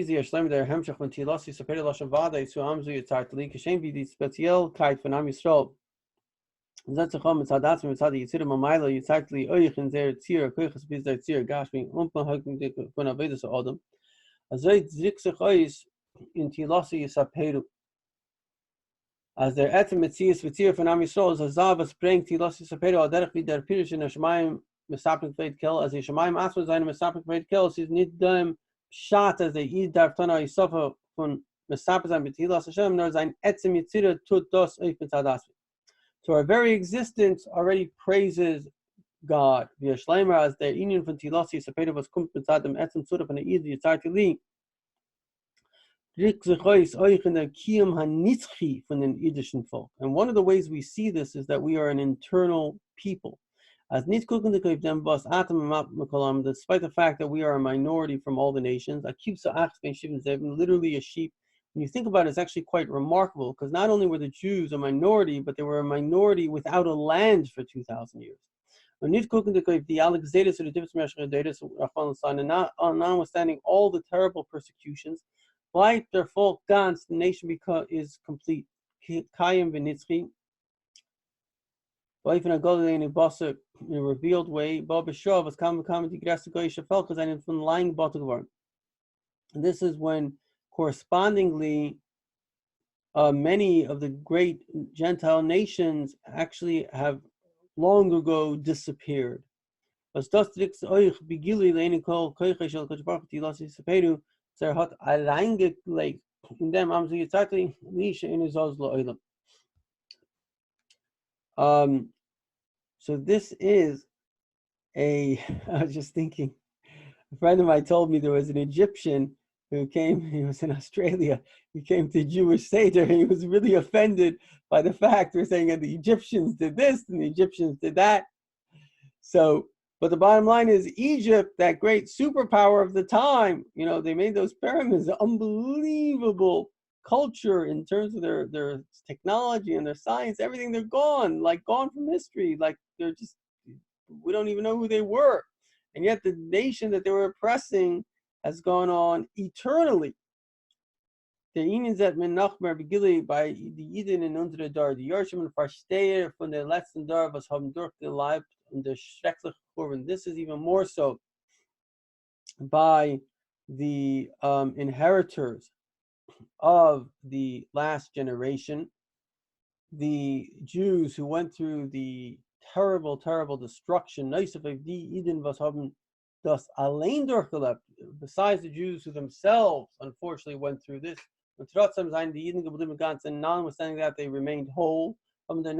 the Ashlam der Hemshach von Tilasi Sapere Lashon Vada zu Amzu Yitzarteli Kashem wie die Speziellkeit von Am Yisrael. Zat sich mit Sadat mit Sadat Yitzir Mamayla Yitzarteli euch in der Zier Koiches bis der Zier Gashmi Haken von Avedas Adam. Azay zik sich euch in Tilasi Yisaperu. As der etzem Metzias v'tzir von Am Yisrael is a zav spreng Tilasi Yisaperu al derech vider Pirish in Hashemayim mesapnik veit kel, as Hashemayim asma zayne mesapnik veit kel, is nit dem Pshat as they eat darftana Yisofa von mesapnik zayn b'Tilas Hashem, nor zayn etzem Yitzira tut dos oif mitzadas. So our very existence already praises God. Via Shleimer as der Union von Tilasi Yisaperu was kommt mitzad dem etzem Zura von der Id Yitzarti Li. And one of the ways we see this is that we are an internal people. Despite the fact that we are a minority from all the nations, literally a sheep. When you think about it, it's actually quite remarkable, because not only were the Jews a minority, but they were a minority without a land for 2,000 years. And notwithstanding all the terrible persecutions, like their folk dance, the nation is complete. Kayim v'nitzchi. In a revealed way, and this is when correspondingly many of the great Gentile nations actually have long ago disappeared. So this is I was just thinking, a friend of mine told me there was an Egyptian who came, he was in Australia, he came to Jewish Seder, and he was really offended by the fact we're saying that the Egyptians did this and the Egyptians did that. So, but the bottom line is Egypt, that great superpower of the time, they made those pyramids, unbelievable culture in terms of their technology and their science, everything, they're gone from history, they're just, we don't even know who they were. And yet the nation that they were oppressing has gone on eternally. Der Ihnen that men nachmer begilli by die Jiden in unsere Dar, die Yorshim Versteher von der letzten Dar, was haben durchgelebt und der schreckliche Kurven. This is even more so by the inheritors of the last generation, the Jews who went through the terrible, terrible destruction. Besides the Jews who themselves, unfortunately, went through this. And notwithstanding that, they remained whole. And they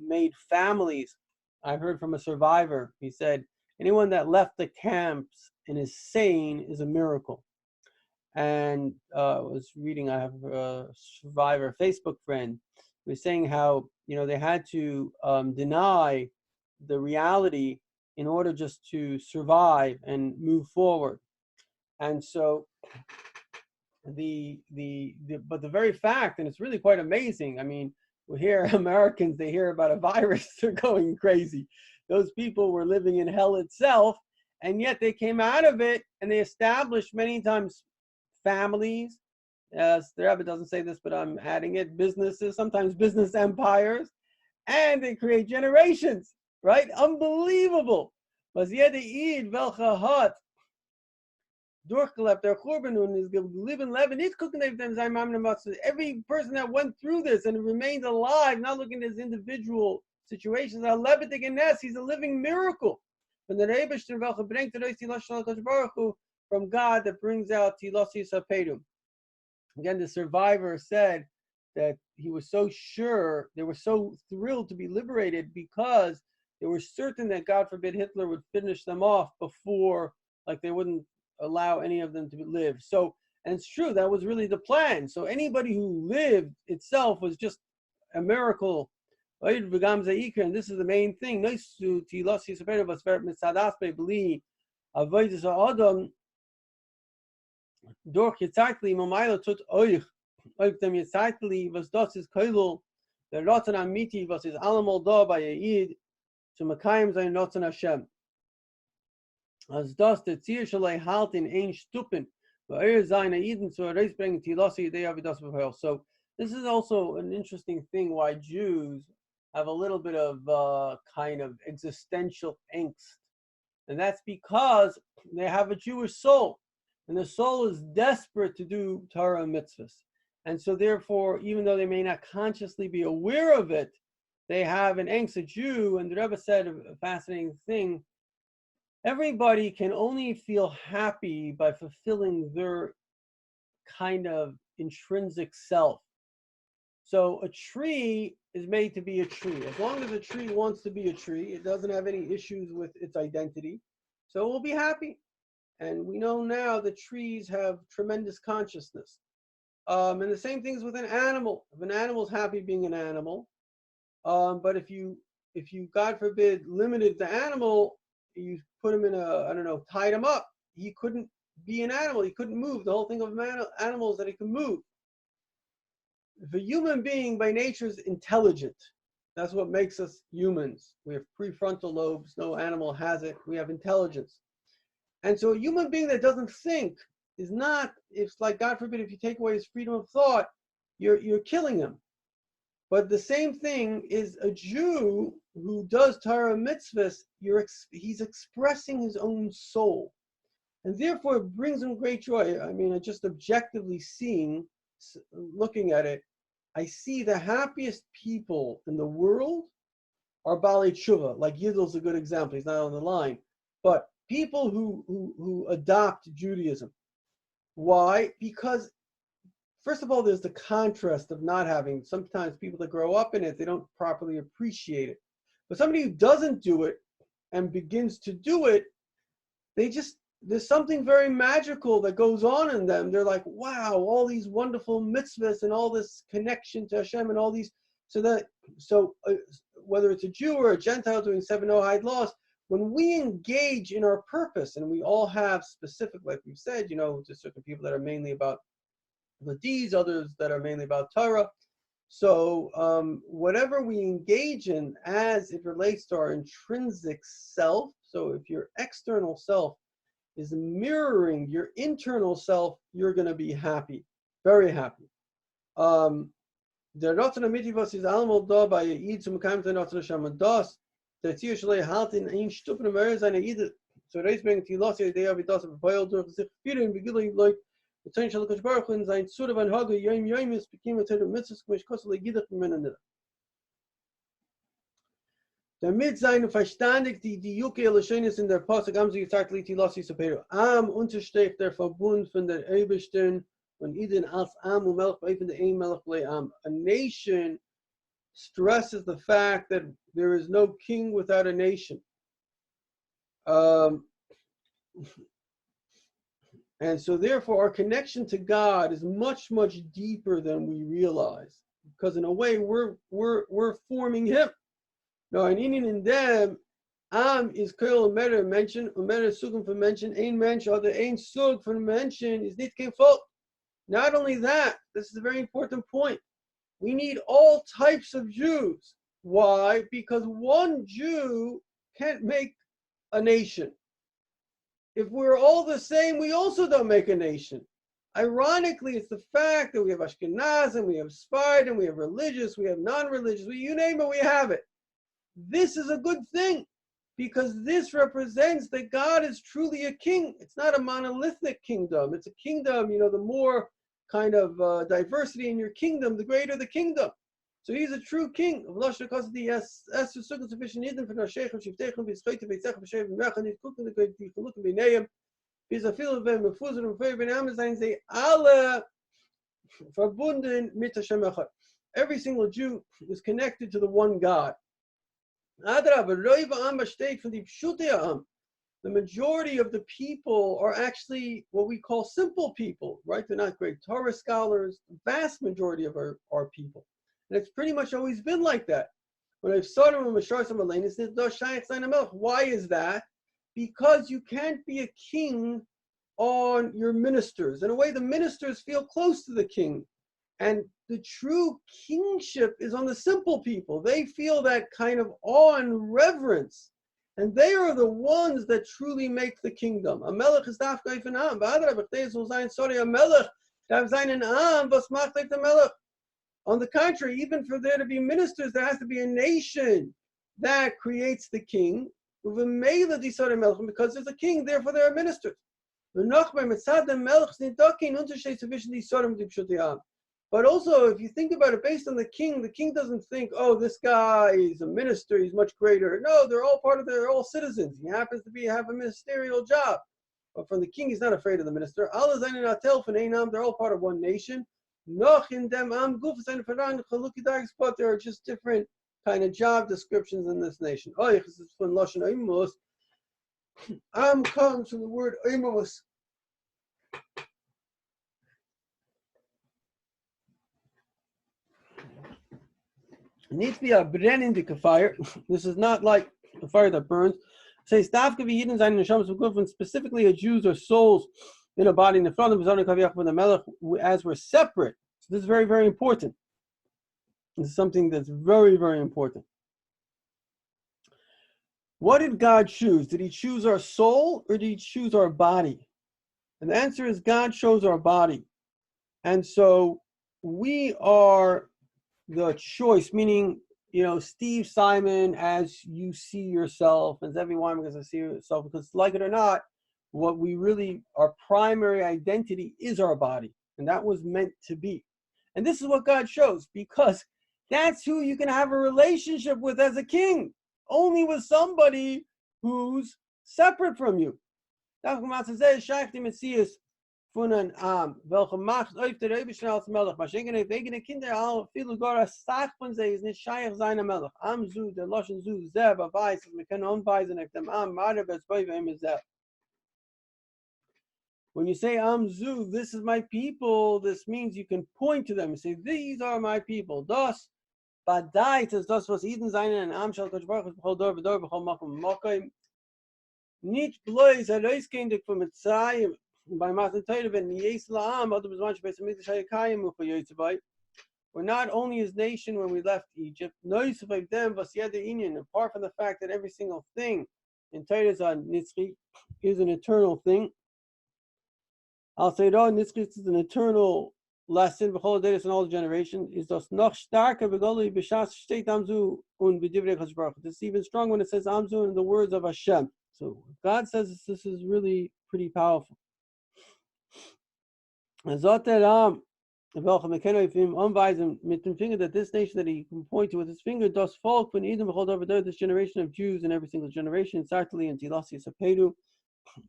made families. I heard from a survivor. He said, anyone that left the camps and is sane is a miracle. And I was reading, I have a survivor Facebook friend who was saying how, they had to deny the reality in order just to survive and move forward. And so but the very fact, and it's really quite amazing. I mean, we hear Americans, they hear about a virus, they're going crazy. Those people were living in hell itself, and yet they came out of it and they established many times families, as the Rebbe doesn't say this, but I'm adding it, businesses, sometimes business empires, and they create generations, right? Unbelievable. Every person that went through this and remained alive, not looking at his individual situations, he's a living miracle. From God that brings out Tilasi Yisaperu. Again, the survivor said that he was so sure, they were so thrilled to be liberated because they were certain that, God forbid, Hitler would finish them off before, they wouldn't allow any of them to live. So, and it's true, that was really the plan. So anybody who lived itself was just a miracle. And this is the main thing. Durch gezeigtli Mamailo tut euch dem gezeigtli was das ist Keulul der Rotten Amiti was ist allemal da bei Eid zu Makayim sein Rotten Hashem as das der Ziel soll halt in ein Stuppen weil seine Eiden zu rausbringen Tilasi they have das befehl. So this is also an interesting thing why Jews have a little bit of kind of existential angst And that's because they have a Jewish soul. And the soul is desperate to do Torah and mitzvahs. And so therefore, even though they may not consciously be aware of it, they have an angst. A Jew, and the Rebbe said a fascinating thing, everybody can only feel happy by fulfilling their kind of intrinsic self. So a tree is made to be a tree. As long as a tree wants to be a tree, it doesn't have any issues with its identity, so it will be happy. And we know now that trees have tremendous consciousness. And the same thing is with an animal. If an animal is happy being an animal, but if you, God forbid, limited the animal, you put him in tied him up, he couldn't be an animal. He couldn't move. The whole thing of animals is that he can move. If a human being by nature is intelligent, that's what makes us humans. We have prefrontal lobes. No animal has it. We have intelligence. And so a human being that doesn't think is not, it's like, God forbid, if you take away his freedom of thought, you're killing him. But the same thing is a Jew who does Torah mitzvahs, he's expressing his own soul. And therefore it brings him great joy. I mean, just objectively looking at it, I see the happiest people in the world are Balei Tshuva. Like Yidel's a good example. He's not on the line. But people who adopt Judaism. Why? Because, first of all, there's the contrast of not having, sometimes people that grow up in it, they don't properly appreciate it. But somebody who doesn't do it and begins to do it, there's something very magical that goes on in them. They're like, wow, all these wonderful mitzvahs and all this connection to Hashem and all these, so whether it's a Jew or a Gentile doing 7 Noahide laws, when we engage in our purpose, and we all have specific, like we've said, there's certain people that are mainly about the deeds, others that are mainly about Torah. So whatever we engage in as it relates to our intrinsic self, so if your external self is mirroring your internal self, you're going to be happy, very happy. The Ratzon HaMitivos is allemal da by Yid zum Kaim to Ratzon Hashem das. Der Ziel shlei halt in ein Stufen im Ehr seine Yid. So reis bringen die Lasse Idee wie das Beil durch sich führen begillig like the Tain shall Kosh Baruch in sein Sura van Hage yom is bekim to the mitzvahs kmish kosel Yidach miteinander. Damit seine verstandig die Juke Elishenis in der Pasuk am sie gesagt Liti Lassi Superior. Am unterstreicht der Verbund von der Ebersten und Iden als Am und Melch bei von der Ein Melch bei Am. A nation stresses the fact that there is no king without a nation. And so therefore our connection to God is much, much deeper than we realize. Because in a way we're forming him. Now in Indian in them, Am is Kol Umer mentioned, Umer Sugum for mention, Ein Mensch, or the Ein Sug for mention is nicht kein Volk. Not only that, this is a very important point. We need all types of Jews. Why? Because one Jew can't make a nation. If we're all the same, we also don't make a nation. Ironically, it's the fact that we have Ashkenazim, we have Sephardim, we have religious, we have non-religious, you name it, we have it. This is a good thing because this represents that God is truly a king. It's not a monolithic kingdom. It's a kingdom, the more kind of diversity in your kingdom, the greater the kingdom. So he's a true king. Every single Jew is connected to the one God. The majority of the people are actually what we call simple people, right? They're not great Torah scholars. The vast majority of our people. And it's pretty much always been like that. When I've saw them, why is that? Because you can't be a king on your ministers. In a way, the ministers feel close to the king. And the true kingship is on the simple people. They feel that kind of awe and reverence. And they are the ones that truly make the kingdom. A melech is dafka ifan am. On the contrary, even for there to be ministers, there has to be a nation that creates the king. Because there's a king, therefore there are ministers. But also, if you think about it based on the king doesn't think, oh, this guy is a minister, he's much greater. No, they're all citizens. He happens to have a ministerial job. But from the king, he's not afraid of the minister. They're all part of one nation. But there are just different kind of job descriptions in this nation. Am comes from the word Amos. It needs to be a brennendige fire. This is not like a fire that burns. It says, specifically a Jews or souls in a body in the front of the as we're separate. So this is very, very important. This is something that's very, very important. What did God choose? Did he choose our soul or did he choose our body? And the answer is God chose our body. And so we are the choice, meaning, Steve Simon, as you see yourself, as everyone, because I see yourself, because like it or not, what we really, our primary identity is our body. And that was meant to be. And this is what God chose, because that's who you can have a relationship with as a king. Only with somebody who's separate from you. That's what Matzah says, Shaykh the Messias. Welche Macht auf der Rebbe als Melech. Maschenken wegen der Kinder all viele gar Sach von sie ist nicht scheich seiner Melech. Am zu der Loschen zu selber weiß, wir können anweisen auf dem Am Mader bei wem ist er. When you say Am zu, this is my people, this means you can point to them and say, these are my people. Das Badait ist das, was Eden seinen Am shall Gott Baruch bechol dor v'dor bechol makom makom. Nicht bloß herausgehendig von Mitzrayim. We're not only his nation when we left Egypt, apart from the fact that every single thing in Torah is an eternal thing. I'll say, Nitzchi is an eternal lesson, in all the generations, is das noch starker begoli b'shas steht Amzu und b'divrei Kadosh Baruch Hu. It's even strong when it says Amzu in the words of Hashem. So God says this is really pretty powerful. That this nation that he can point to with his finger, does folk when Edom behold over there, this generation of Jews in every single generation, Sartali and Tilasi Sapedu,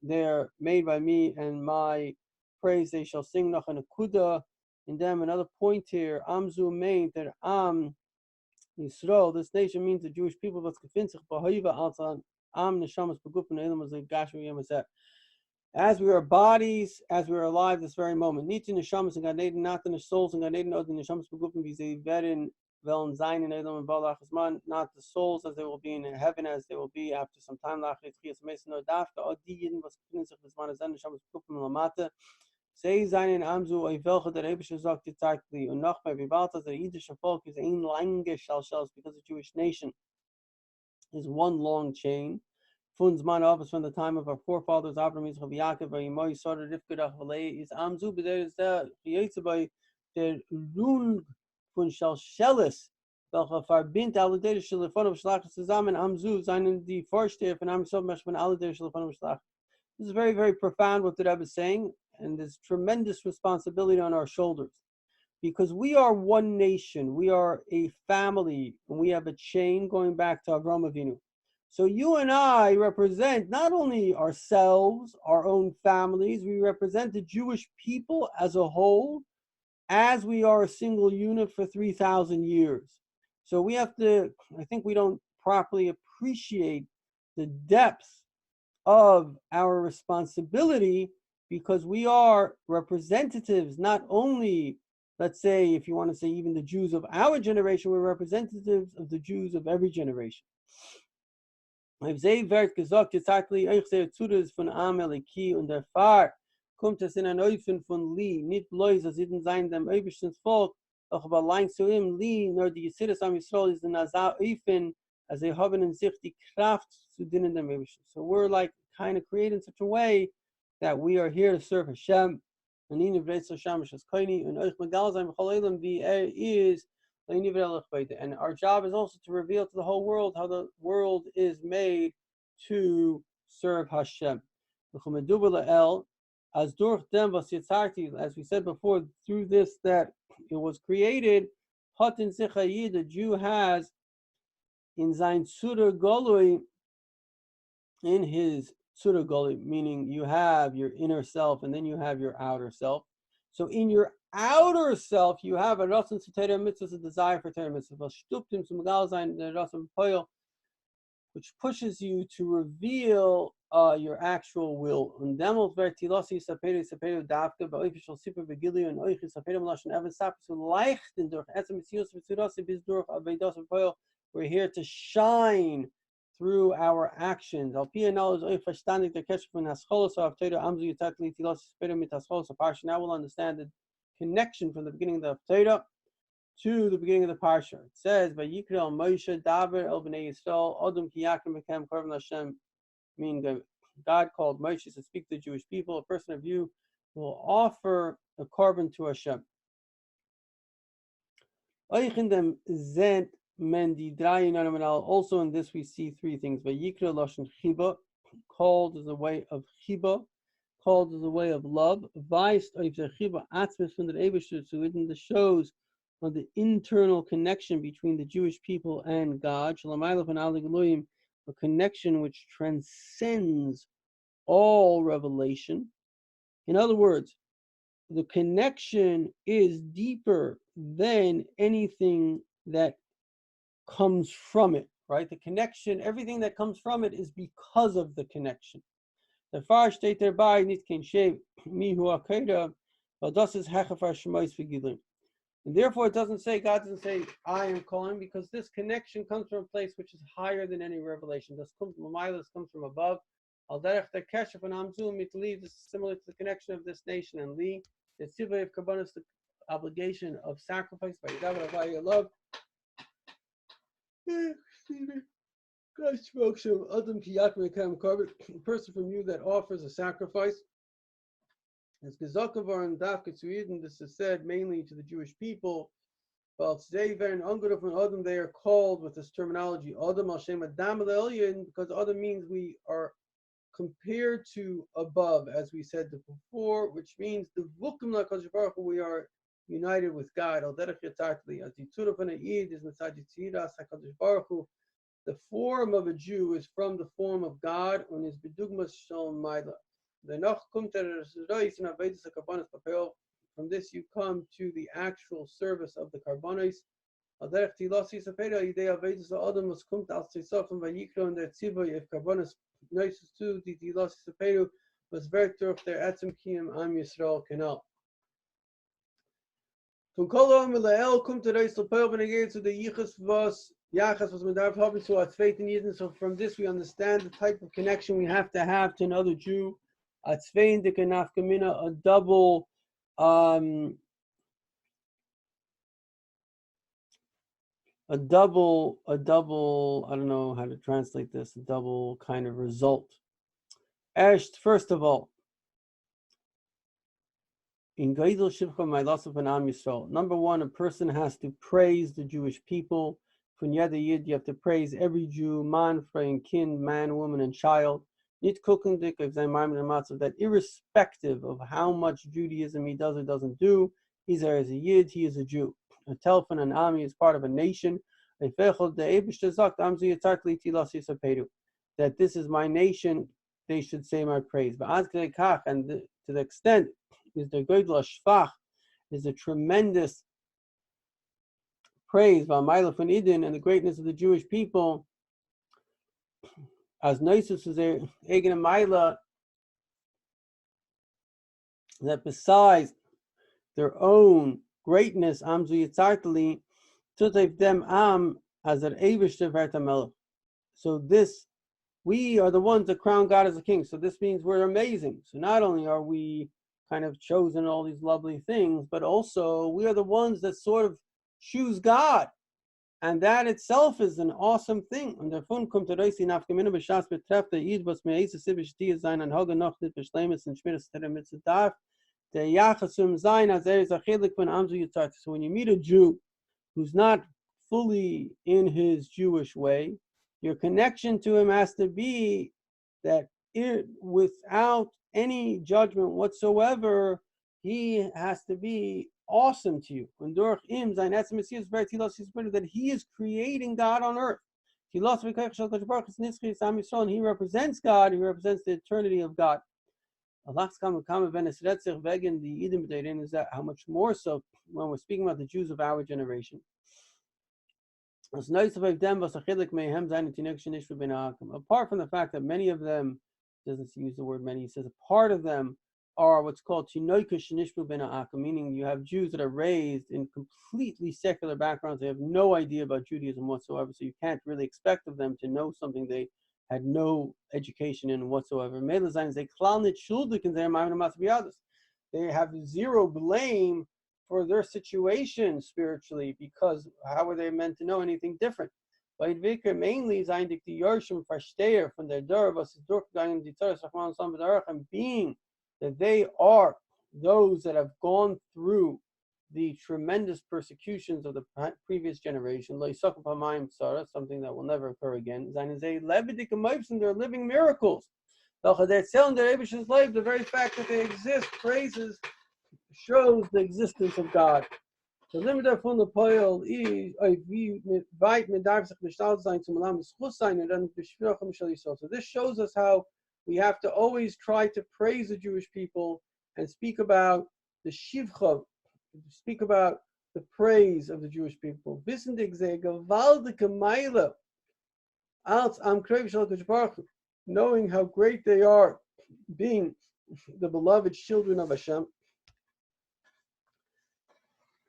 they are made by me and my praise they shall sing noch an akuda in them. Another point here, Amzu meint that Yisrael, this nation means the Jewish people, was gefindt sich behoiva als am neshamas begufn elam as a gashmi yemazet. As we are bodies, as we are alive this very moment. Nicht in the shamas and Gan Eden, not in the souls and Gan Eden, not in the shamas begufn, wie sie werden weln sein in Elam and Balach Asman, not the souls as they will be in heaven, as they will be after some time. Lach Yitzchias Mason or Dafka, or die Yidden, was gefunden sich bis man es an, the shamas begufn lamata. Sei sein in Amzu, oi welche der Rebbe sagt gezeigtli, und noch bei Vivalta, der jüdische Volk is ein lange Shalshels, because the Jewish nation is one long chain. Funds man office from the time of our forefathers, Abraham, Yitzchak, Yaakov, Yimoy, Sodar, Rivka, Dachvalei, is Amzu, but there is the Yetzabai, der Lung von Shalshelis, welche verbindt alle der Telefon of Schlach zusammen, Amzu, seinen die Vorsteher von Amzu, von alle der Telefon of Schlach. This is very, very profound what the Rebbe is saying, and there's tremendous responsibility on our shoulders. Because we are one nation, we are a family, and we have a chain going back to Avraham Avinu. So you and I represent not only ourselves, our own families, we represent the Jewish people as a whole, as we are a single unit for 3,000 years. So we have to, I think we don't properly appreciate the depth of our responsibility, because we are representatives, not only, let's say, if you want to say even the Jews of our generation, we're representatives of the Jews of every generation. If sie wird gesagt, gezeigtlich, ich sehe zu, das von Ameliki und der Fahr, kommt es in ein Öfen von Li, nicht bloß, als sie sein dem ewigsten Volk, auch aber allein zu ihm, Li, nur die Yesirus am Yisrael ist in Asa Öfen, als sie haben in sich die Kraft zu dienen dem ewigsten. So we're like kind of created in such a way that we are here to serve Hashem, and in Vretz Hashem is Koini, and Euch Megal Zayn B'chol Elam is. And our job is also to reveal to the whole world how the world is made to serve Hashem. As we said before, through this that it was created, Hatin Sicha, the Jew has in sein Tzura Golui, in his Tzura Golui, meaning you have your inner self and then you have your outer self. So in your outer self, you have a Ratzon Tzitera Mitzvah, a desire for Torah Mitzvah, which pushes you to reveal your actual will. We're here to shine through our actions. Now we'll understand the connection from the beginning of the Haftarah to the beginning of the parsha. It says, "Vayikra Moshe daber el bnei Yisrael Adam ki yakim bekem korban Hashem." Meaning, God called Moshe to speak to the Jewish people. A person of you will offer a korban to Hashem. Also in this we see three things. Vayikra lashon chiba, called as a way of chiba, called as a way of love. Weist oif der chiba atzmis from the Eibusher, so within the shows on the internal connection between the Jewish people and God, a connection which transcends all revelation. In other words, the connection is deeper than anything that comes from it, right? The connection, everything that comes from it is because of the connection. The far state thereby nit kein shev mihu akeda, but das is hechafar shmois v'gilim. And therefore, it doesn't say, God doesn't say, I am calling, because this connection comes from a place which is higher than any revelation. This comes from this comes from above. Al derech der kesher von Amzul mitli. This is similar to the connection of this nation and Li. The tzivah of Kabbalah, the obligation of sacrifice by Yadav Avaya love. God spoke to Adam ki yakim bekem korban, a person from you that offers a sacrifice. As Gezakavar and Dafka Tzuyidin, this is said mainly to the Jewish people. But today, very ungood from Adam, they are called with this terminology, Adam Hashem Adam Elyon, because Adam means we are compared to above, as we said before, which means the Vukim LaKadosh Baruch Hu, we are united with God. Al Derech Yatartli, as Yitzurah from Yid is Mitzad Yitziras HaKadosh Baruch Hu. The form of a Jew is from the form of God, and is Bedugmas Shalom Maila. From this you come to the actual service of the karbanos. And their karbanos noises to the tilasi seperu was very durch their etzem kiyam am Yisrael canal. From kolom leel kommt der reis lepel when again to the yichus was yachas was medarf haben so as faith in Yidden. So from this we understand the type of connection we have to another Jew. A double I don't know how to translate this, a double kind of result. First of all, in Gaidel Shivcha Mailasov and Am Yisrael, number one, a person has to praise the Jewish people. From Yad Yid, you have to praise every Jew, man, friend, kin, man, woman, and child. That irrespective of how much Judaism he does or doesn't do, he's there as a Yid, he is a Jew. A Telfon, an army, is part of a nation. That this is my nation, they should say my praise. And to the extent is the Godla Shfach, is a tremendous praise by Mailaf and Idin and the greatness of the Jewish people. As Noisus is there, Egan and Maila, that besides their own greatness, Amzu Yitzartali, Tutev Dem Am, as an Eivishter Vertamel. So this, we are the ones that crown God as a king. So this means we're amazing. So not only are we kind of chosen all these lovely things, but also we are the ones that sort of choose God. And that itself is an awesome thing. Und davon kommt reis in afgemine beschas betrifft der Eid, was mir ist sibisch die sein an Hoge noch nicht beschleimes und schweres der mit darf. Der Yachasum sein as is a chilik von Amzu Yitzart. So when you meet a Jew who's not fully in his Jewish way, Your connection to him has to be that without any judgment whatsoever, he has to be awesome to you. That he is creating God on earth. And he represents God, he represents the eternity of God. Is that how much more so when we're speaking about the Jews of our generation? Apart from the fact that many of them, doesn't use the word many, he says a part of them are what's called meaning you have Jews that are raised in completely secular backgrounds. They have no idea about Judaism whatsoever, so you can't really expect of them to know something they had no education in whatsoever. They have zero blame for their situation spiritually, because how were they meant to know anything different? Vayikra mainly is eigentlich die Yorshim versteher von der Dor, was ist durchgegangen die Torah Rachman Sam B'Darach, and being that they are those that have gone through the tremendous persecutions of the previous generation, something that will never occur again. They're living miracles. The very fact that they exist praises, shows the existence of God. So this shows us how we have to always try to praise the Jewish people and speak about the shivcha, speak about the praise of the Jewish people. Knowing how great they are, being the beloved children of Hashem.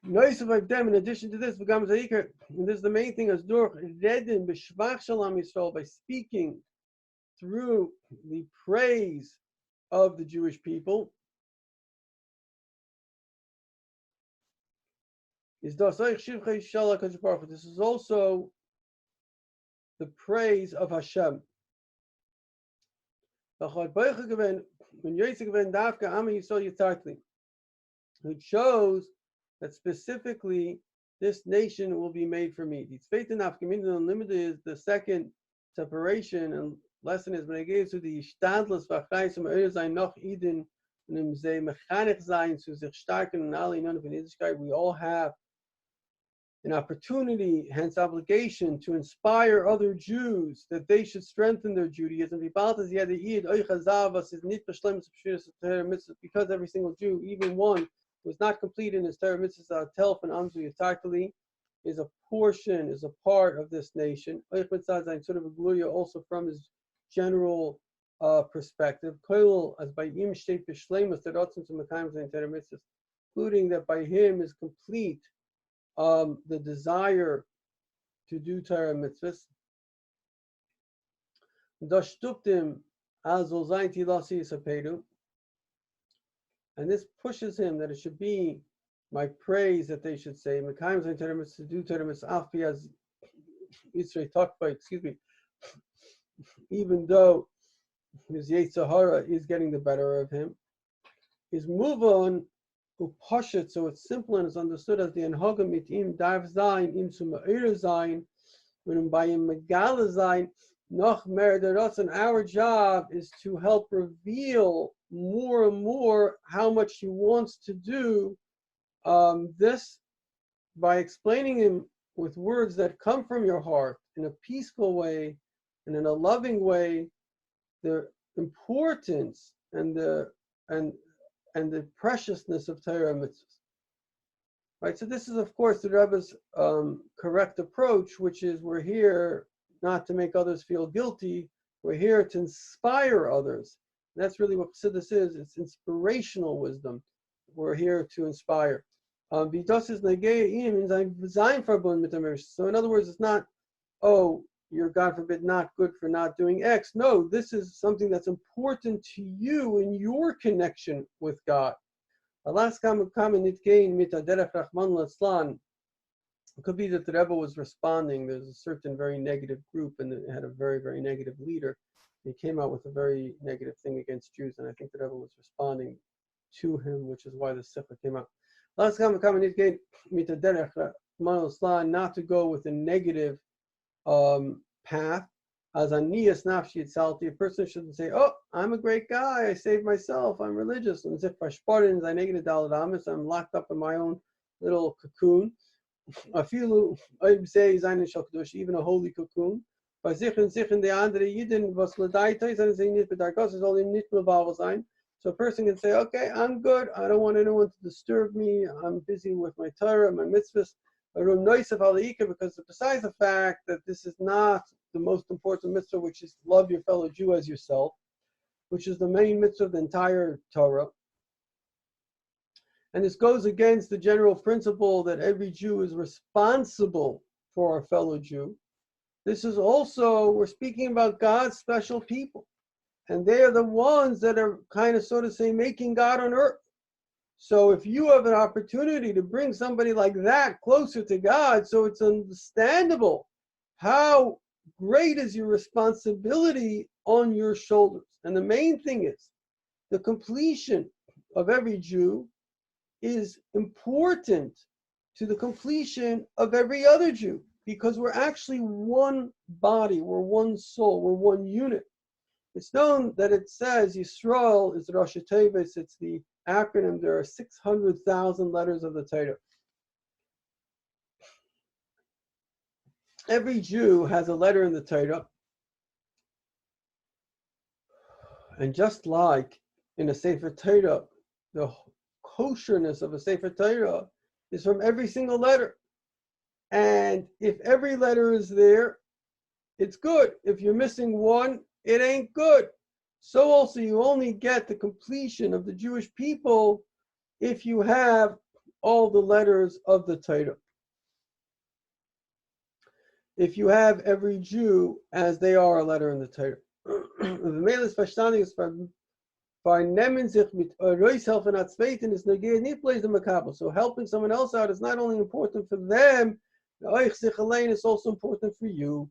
In addition to this, and this is the main thing, is by speaking through the praise of the Jewish people. This is also the praise of Hashem. It shows that specifically this nation will be made for me. Unlimited is the second separation, and lesson is when I gave to the Stadlus noch Eden we all have an opportunity, hence obligation, to inspire other Jews that they should strengthen their Judaism. Because every single Jew, even one who is not complete in his Torah mitzvahs, is a portion, is a part of this nation. Sort of a gloria also from his general perspective, including that by him is complete the desire to do Torah mitzvahs. And this pushes him that it should be my praise that they should say, to do Torah mitzvahs, as Yisrael talked about, even though his Yetzer Hara is getting the better of him. His move on upashet, so it's simple and it's understood as the enhaga mitim darf sein im zu me'ira sein, when by him megala sein noch mer derotz. And our job is to help reveal more and more how much he wants to do this by explaining him with words that come from your heart in a peaceful way and in a loving way, the importance and the preciousness of Torah mitzvahs. Right. So this is, of course, the Rebbe's correct approach, which is we're here not to make others feel guilty. We're here to inspire others. And that's really what Chassidus is. It's inspirational wisdom. We're here to inspire. So in other words, it's not, oh, you're, God forbid, not good for not doing X. No, this is something that's important to you in your connection with God. It could be that the Rebbe was responding. There's a certain very negative group, and it had a very, very negative leader. He came out with a very negative thing against Jews, and I think the Rebbe was responding to him, which is why the Sicha came out. Not to go with a negative path. As aniyas nafshi itself, a person shouldn't say, "Oh, I'm a great guy. I saved myself. I'm religious." And as if I'm locked up in my own little cocoon. Afilu say even a holy cocoon. Bei sich und die andere Jiden, was ledaita, sind sie nicht bedarkos, es soll ihm nicht bewahl sein. So a person can say, okay, I'm good. I don't want anyone to disturb me. I'm busy with my Torah, my mitzvahs. Because besides the fact that this is not the most important mitzvah, which is love your fellow Jew as yourself, which is the main mitzvah of the entire Torah. And this goes against the general principle that every Jew is responsible for our fellow Jew. This is also, we're speaking about God's special people. And they are the ones that are kind of, so to say, making God on earth. So if you have an opportunity to bring somebody like that closer to God, so it's understandable how great is your responsibility on your shoulders. And the main thing is the completion of every Jew is important to the completion of every other Jew, because we're actually one body, we're one soul, we're one unit. It's known that it says Yisrael is Rosh Tevis, it's the acronym. There are 600,000 letters of the Torah. Every Jew has a letter in the Torah. And just like in a Sefer Torah, the kosherness of a Sefer Torah is from every single letter. And if every letter is there, it's good. If you're missing one, it ain't good. So also you only get the completion of the Jewish people if you have all the letters of the Torah. If you have every Jew as they are a letter in the Torah. So helping someone else out is not only important for them, it's also important for you.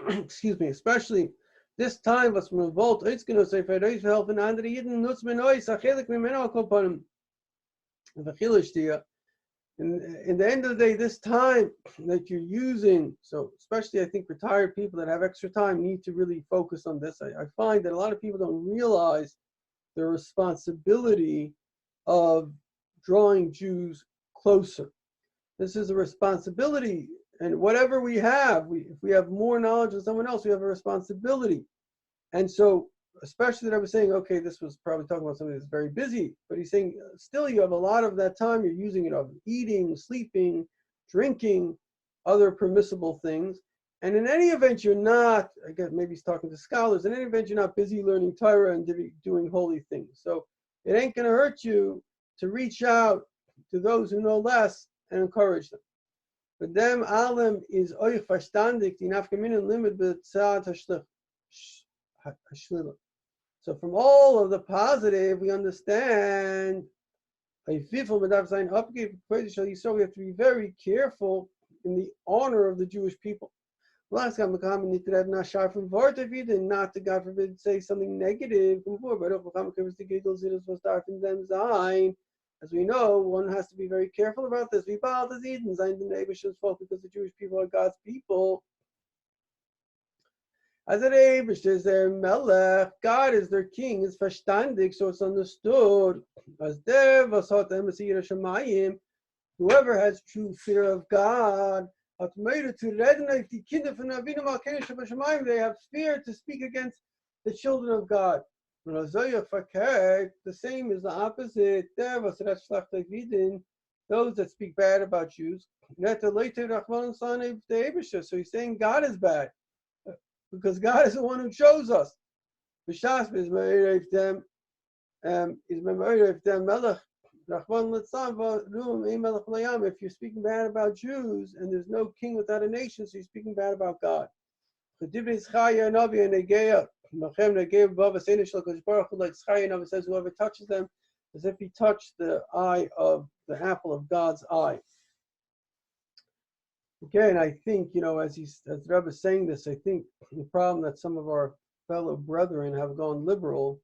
Excuse me, especially this time was revolt. It's going to say for those helping andere Yidden nutz me nois achelik mimeno kopanim. In the end of the day, this time that you're using, so especially I think retired people that have extra time need to really focus on this. I find that a lot of people don't realize the responsibility of drawing Jews closer. This is a responsibility, and whatever we have, if we have more knowledge than someone else, we have a responsibility. And so, especially that I was saying, okay, this was probably talking about somebody that's very busy, but he's saying still you have a lot of that time you're using it on eating, sleeping, drinking, other permissible things. And in any event, you're not, I guess maybe he's talking to scholars, in any event, you're not busy learning Torah and doing holy things. So it ain't going to hurt you to reach out to those who know less and encourage them. But them alim is oich verstandig, die nafkaminen limit bezahlt hashlilah. So from all of the positive, we understand we have to be very careful in the honor of the Jewish people. Not to, God forbid, say something negative. As we know, one has to be very careful about this. Because the Jewish people are God's people. As an Abish is their melech, God is their king, is verstandig, so it's understood. As whoever has true fear of God, they have fear to speak against the children of God. The same is the opposite. Those that speak bad about Jews. So he's saying God is bad, because God is the one who chose us. If you're speaking bad about Jews and there's no king without a nation, so you're speaking bad about God. It says whoever touches them as if he touched the eye of the apple of God's eye. Again, I think, as the Rebbe is saying this, I think the problem that some of our fellow brethren have gone liberal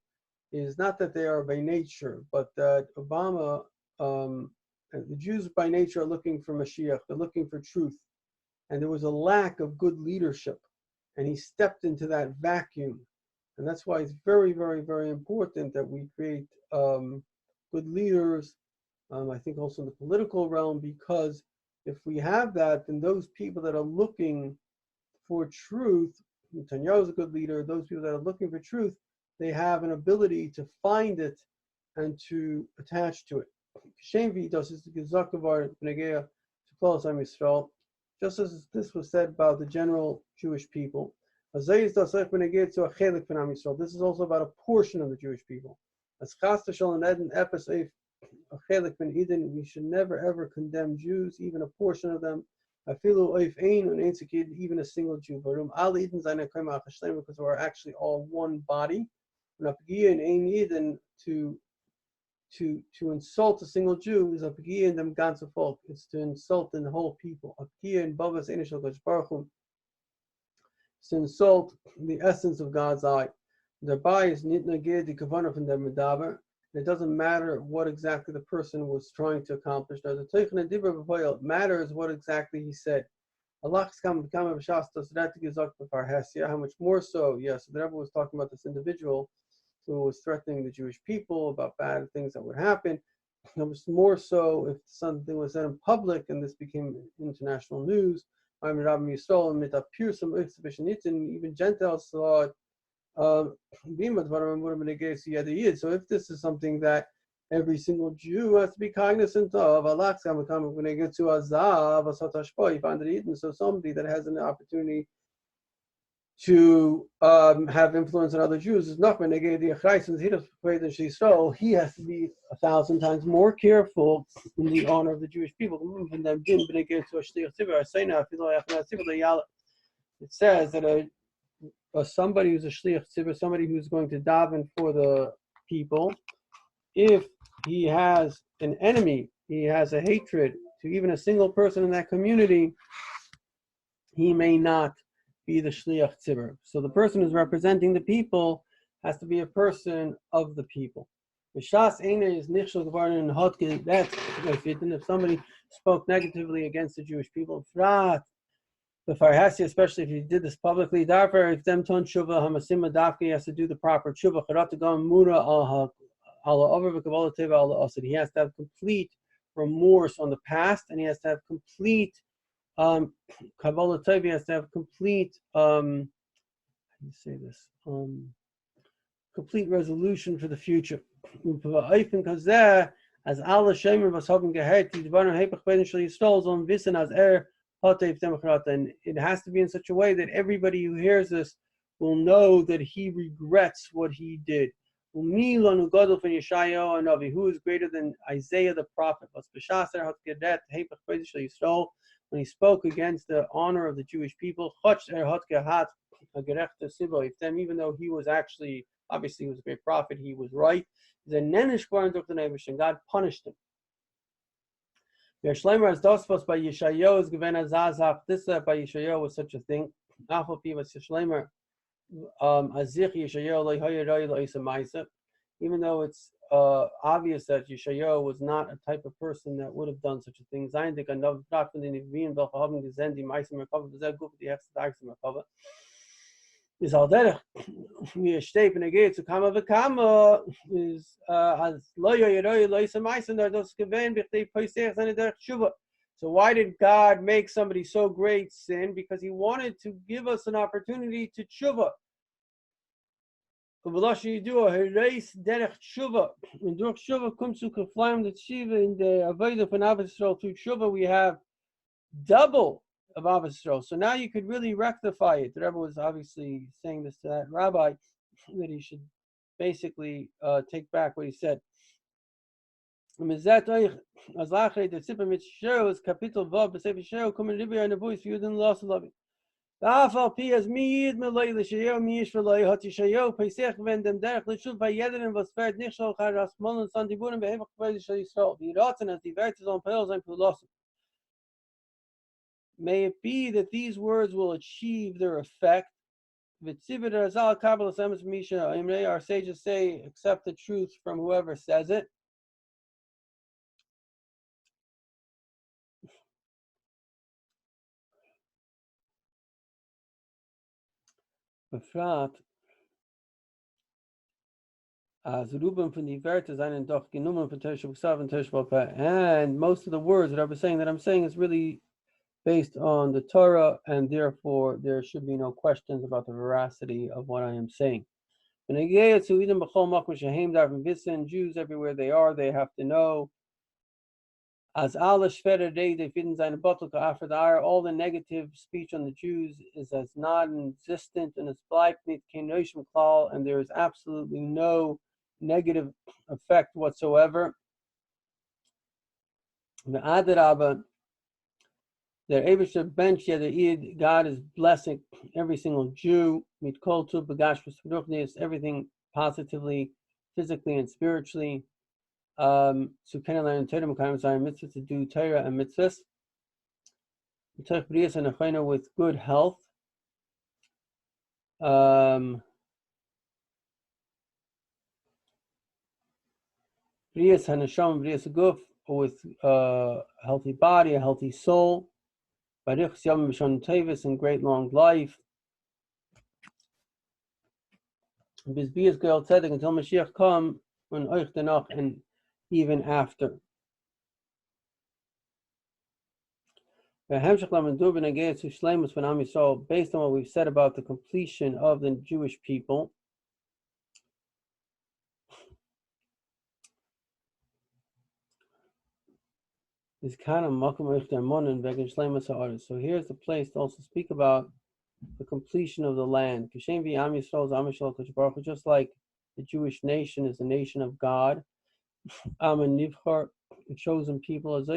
is not that they are by nature, but that Obama The Jews by nature are looking for Mashiach. They're looking for truth. And there was a lack of good leadership. And he stepped into that vacuum. And that's why it's very, very, very important that we create good leaders, I think also in the political realm, because if we have that, then those people that are looking for truth, Netanyahu is a good leader, those people that are looking for truth, they have an ability to find it and to attach to it. Just as this was said about the general Jewish people, this is also about a portion of the Jewish people. We should never ever condemn Jews, even a portion of them, even a single Jew. Because we're actually all one body. To insult a single Jew is a pgia in them ganze folk. It's to insult the whole people. A pgia in Bavas Inishal Baruch is to insult the essence of God's eye. Thereby is nitnagir the kavanah from the medaber. It doesn't matter what exactly the person was trying to accomplish. It matters what exactly he said. How much more so? Yes, the Rebbe was talking about this individual who was threatening the Jewish people about bad things that would happen. It was more so if something was said in public and this became international news. Even Gentiles saw it. So if this is something that every single Jew has to be cognizant of, so somebody that has an opportunity to have influence on other Jews is not when they gave the so he has to be 1,000 times more careful in the honor of the Jewish people. It says that somebody who's a shliach tzibur, somebody who's going to daven for the people, if he has an enemy, he has a hatred to even a single person in that community, he may not be the shliach tzibur. So the person who's representing the people has to be a person of the people. If somebody spoke negatively against the Jewish people, especially if he did this publicly, if them ton tshuva hamasima dafka, he has to do the proper tshuva. He has to have complete remorse on the past, and he has to have complete Kabbalah Tov, has to have complete how do you say this? Complete resolution for the future. As Allah Shemer was having gehört, die Dvarim Hepech Bein Shel Yisrael sollen wissen, as Hotev Democrat, and it has to be in such a way that everybody who hears this will know that he regrets what he did. Who is greater than Isaiah the prophet? When he spoke against the honor of the Jewish people, even though he was actually, obviously he was a great prophet, he was right. And God punished him. This by Yeshayahu was such a thing. Even though it's obvious that Yeshayahu was not a type of person that would have done such a thing. Is all that we stay in again to come of a kama is as loyo those so why did God make somebody so great sin? Because he wanted to give us an opportunity to tshuva. And durch tshuva comes to confirm the tshuva in the avodah von Avos Yisrael. Through tshuva we have double of Avos Yisrael. So now you could really rectify it. The Rebbe was obviously saying this to that rabbi, that he should basically take back what he said. May it be that these words will achieve their effect. Our sages say, accept the truth from whoever says it. befragt, as Ruben von die Werte seinen doch genommen von Teresh B'Ksav and Teresh B'Peh. And most of the words that I'm saying is really based on the Torah, and therefore there should be no questions about the veracity of what I am saying. Jews everywhere they are, they have to know. As alle schwere Rede finden seine Bottle after all the negative speech on the Jews is as non-existent and as bleibt nicht kein Neuschem Klal, and there is absolutely no negative effect whatsoever. The Adarabba, their Abisha bench, God is blessing every single Jew, mit kol tu begashvus everything positively, physically and spiritually. So kind of learn Torah mitzvahs to do Torah and mitzvahs. With good health. Brias hanasham, brias guf, with a healthy body, a healthy soul. Barich yom mishon tevis, and great long life. Bizbias goel tzedek until Mashiach come, when oich denach, and even after. Based on what we've said about the completion of the Jewish people, is kind of so here's the place to also speak about the completion of the land. Just like the Jewish nation is the nation of God, a chosen people, so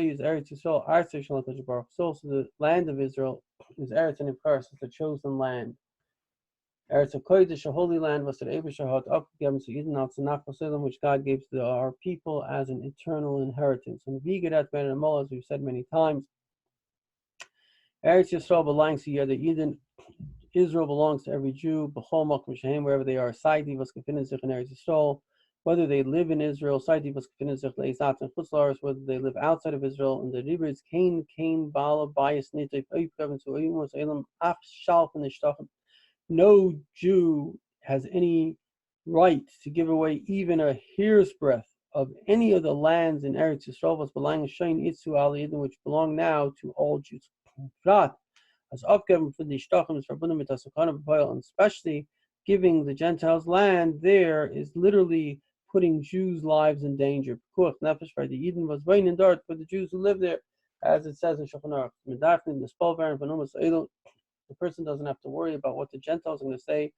the land of Israel is Eretz and Nivchar, the chosen land. Eretz HaKodesh, a holy land, was the Eibusha hat abgegeben zu Eden als Nachlass, which God gave to our people as an eternal inheritance. And Vigadat Ben Amol, as we've said many times, Eretz Yisrael belongs to the Eden. Israel belongs to every Jew, B'chol Makom Shehem, wherever they are, Saidi was gefinnen sich in Eretz Yisrael, whether they live in Israel, Saidi was gefinnen sich leizat and Chutzlaris, whether they live outside of Israel, and the Rebbe is Kain Bala Bias Nitay Oipkevin to Oimus Elam Ach Shalf and Nishtachim. No Jew has any right to give away even a hair's breadth of any of the lands in Eretz Yisrael, which belong now to all Jews. As aufgeben für die Stachem is verbunden mit der Sakana b'Poel, and especially giving the Gentiles land there is literally putting Jews' lives in danger. Pekuach nefesh for the Eden was waiting dort for the Jews who live there, as it says in Shulchan Aruch. The person doesn't have to worry about what the Gentiles are going to say.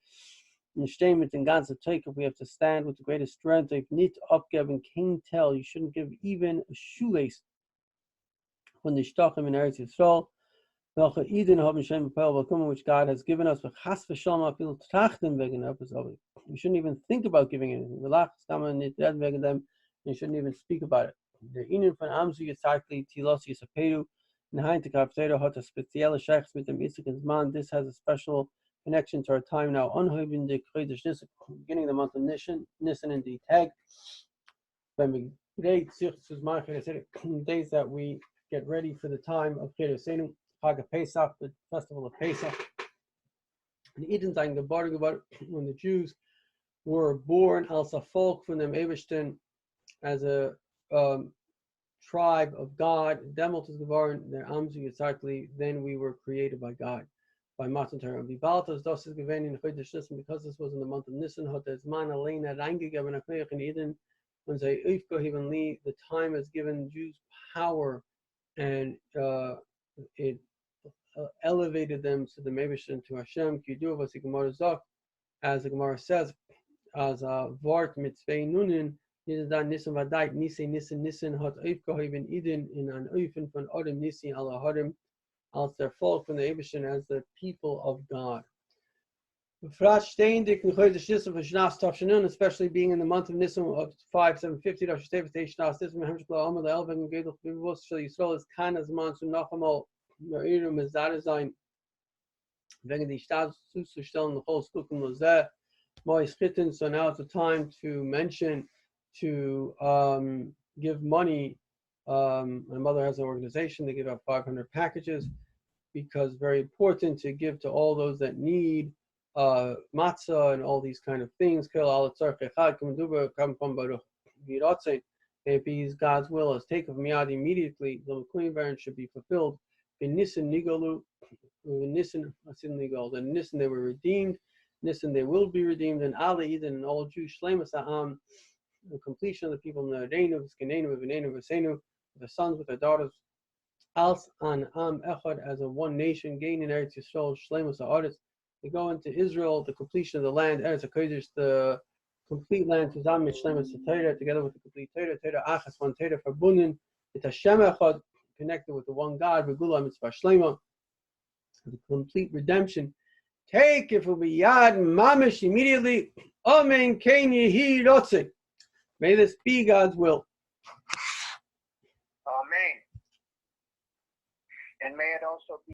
If we have to stand with the greatest strength, if need upgiving can't tell, you shouldn't give even a shoelace when the Shtachim in Eretz Yisrael, which God has given us. We shouldn't even think about giving anything. You shouldn't even speak about it. The Inen von Amzu Yitzhakli Tilos Yisaperu. This has a special connection to our time now. Beginning of the month of Nisan and the Tag. Days that we get ready for the time of Chag Pesach, the festival of Pesach. And Eden saying the bar when the Jews were born als a folk from them Eberstein as a tribe of God, then we were created by God, by Matan Torah. Because this was in the month of Nisan, the time has given Jews power, and it elevated them to the Mebishon, to Hashem, as the Gemara says, as Vart Mitzvei Nunin, Nisan Vadait, Nisan hat aufgehoben Eden in an Eufen von Odem Nisi ala Hodem, als their folk from the Ebeshin, as the people of God. Especially being in the month of Nisan of 5750, is Kanas Mansu Nachamal, Irum is that design. Wegen die Stadt zuzustellen, the whole Stukum Lozeh, Mois Chitten. So now it's the time to mention, to give money. My mother has an organization. They give out 500 packages because very important to give to all those that need. matzah and all these kind of things. If he's God's will is taken from Yad immediately, the Queen Baron should be fulfilled. In Nisan Nigalu, Nisan and Nisan they were redeemed, Nisan they will be redeemed, and Ali Eden and all Jews, Shlemas Ha'am, the completion of the people, Nareinu, V'skenenu, V'nenu, V'senu, the sons with their daughters, Als an Am Echad as a one nation, gain in Eretz Yisrael, Shlemas Ha'aretz. They go into Israel, the completion of the land, Eretz HaKodesh, the complete land, Tizam Shlemas Torah, together with the complete Torah, Torah Achas, one Torah, Verbunden, it Hashem Echad, connected with the one God, V'gula Mitzvah Shlema, the complete redemption. Take it for Yad Mamish immediately. Amen. Kain Yehi Rotze. May this be God's will. Amen. And may it also be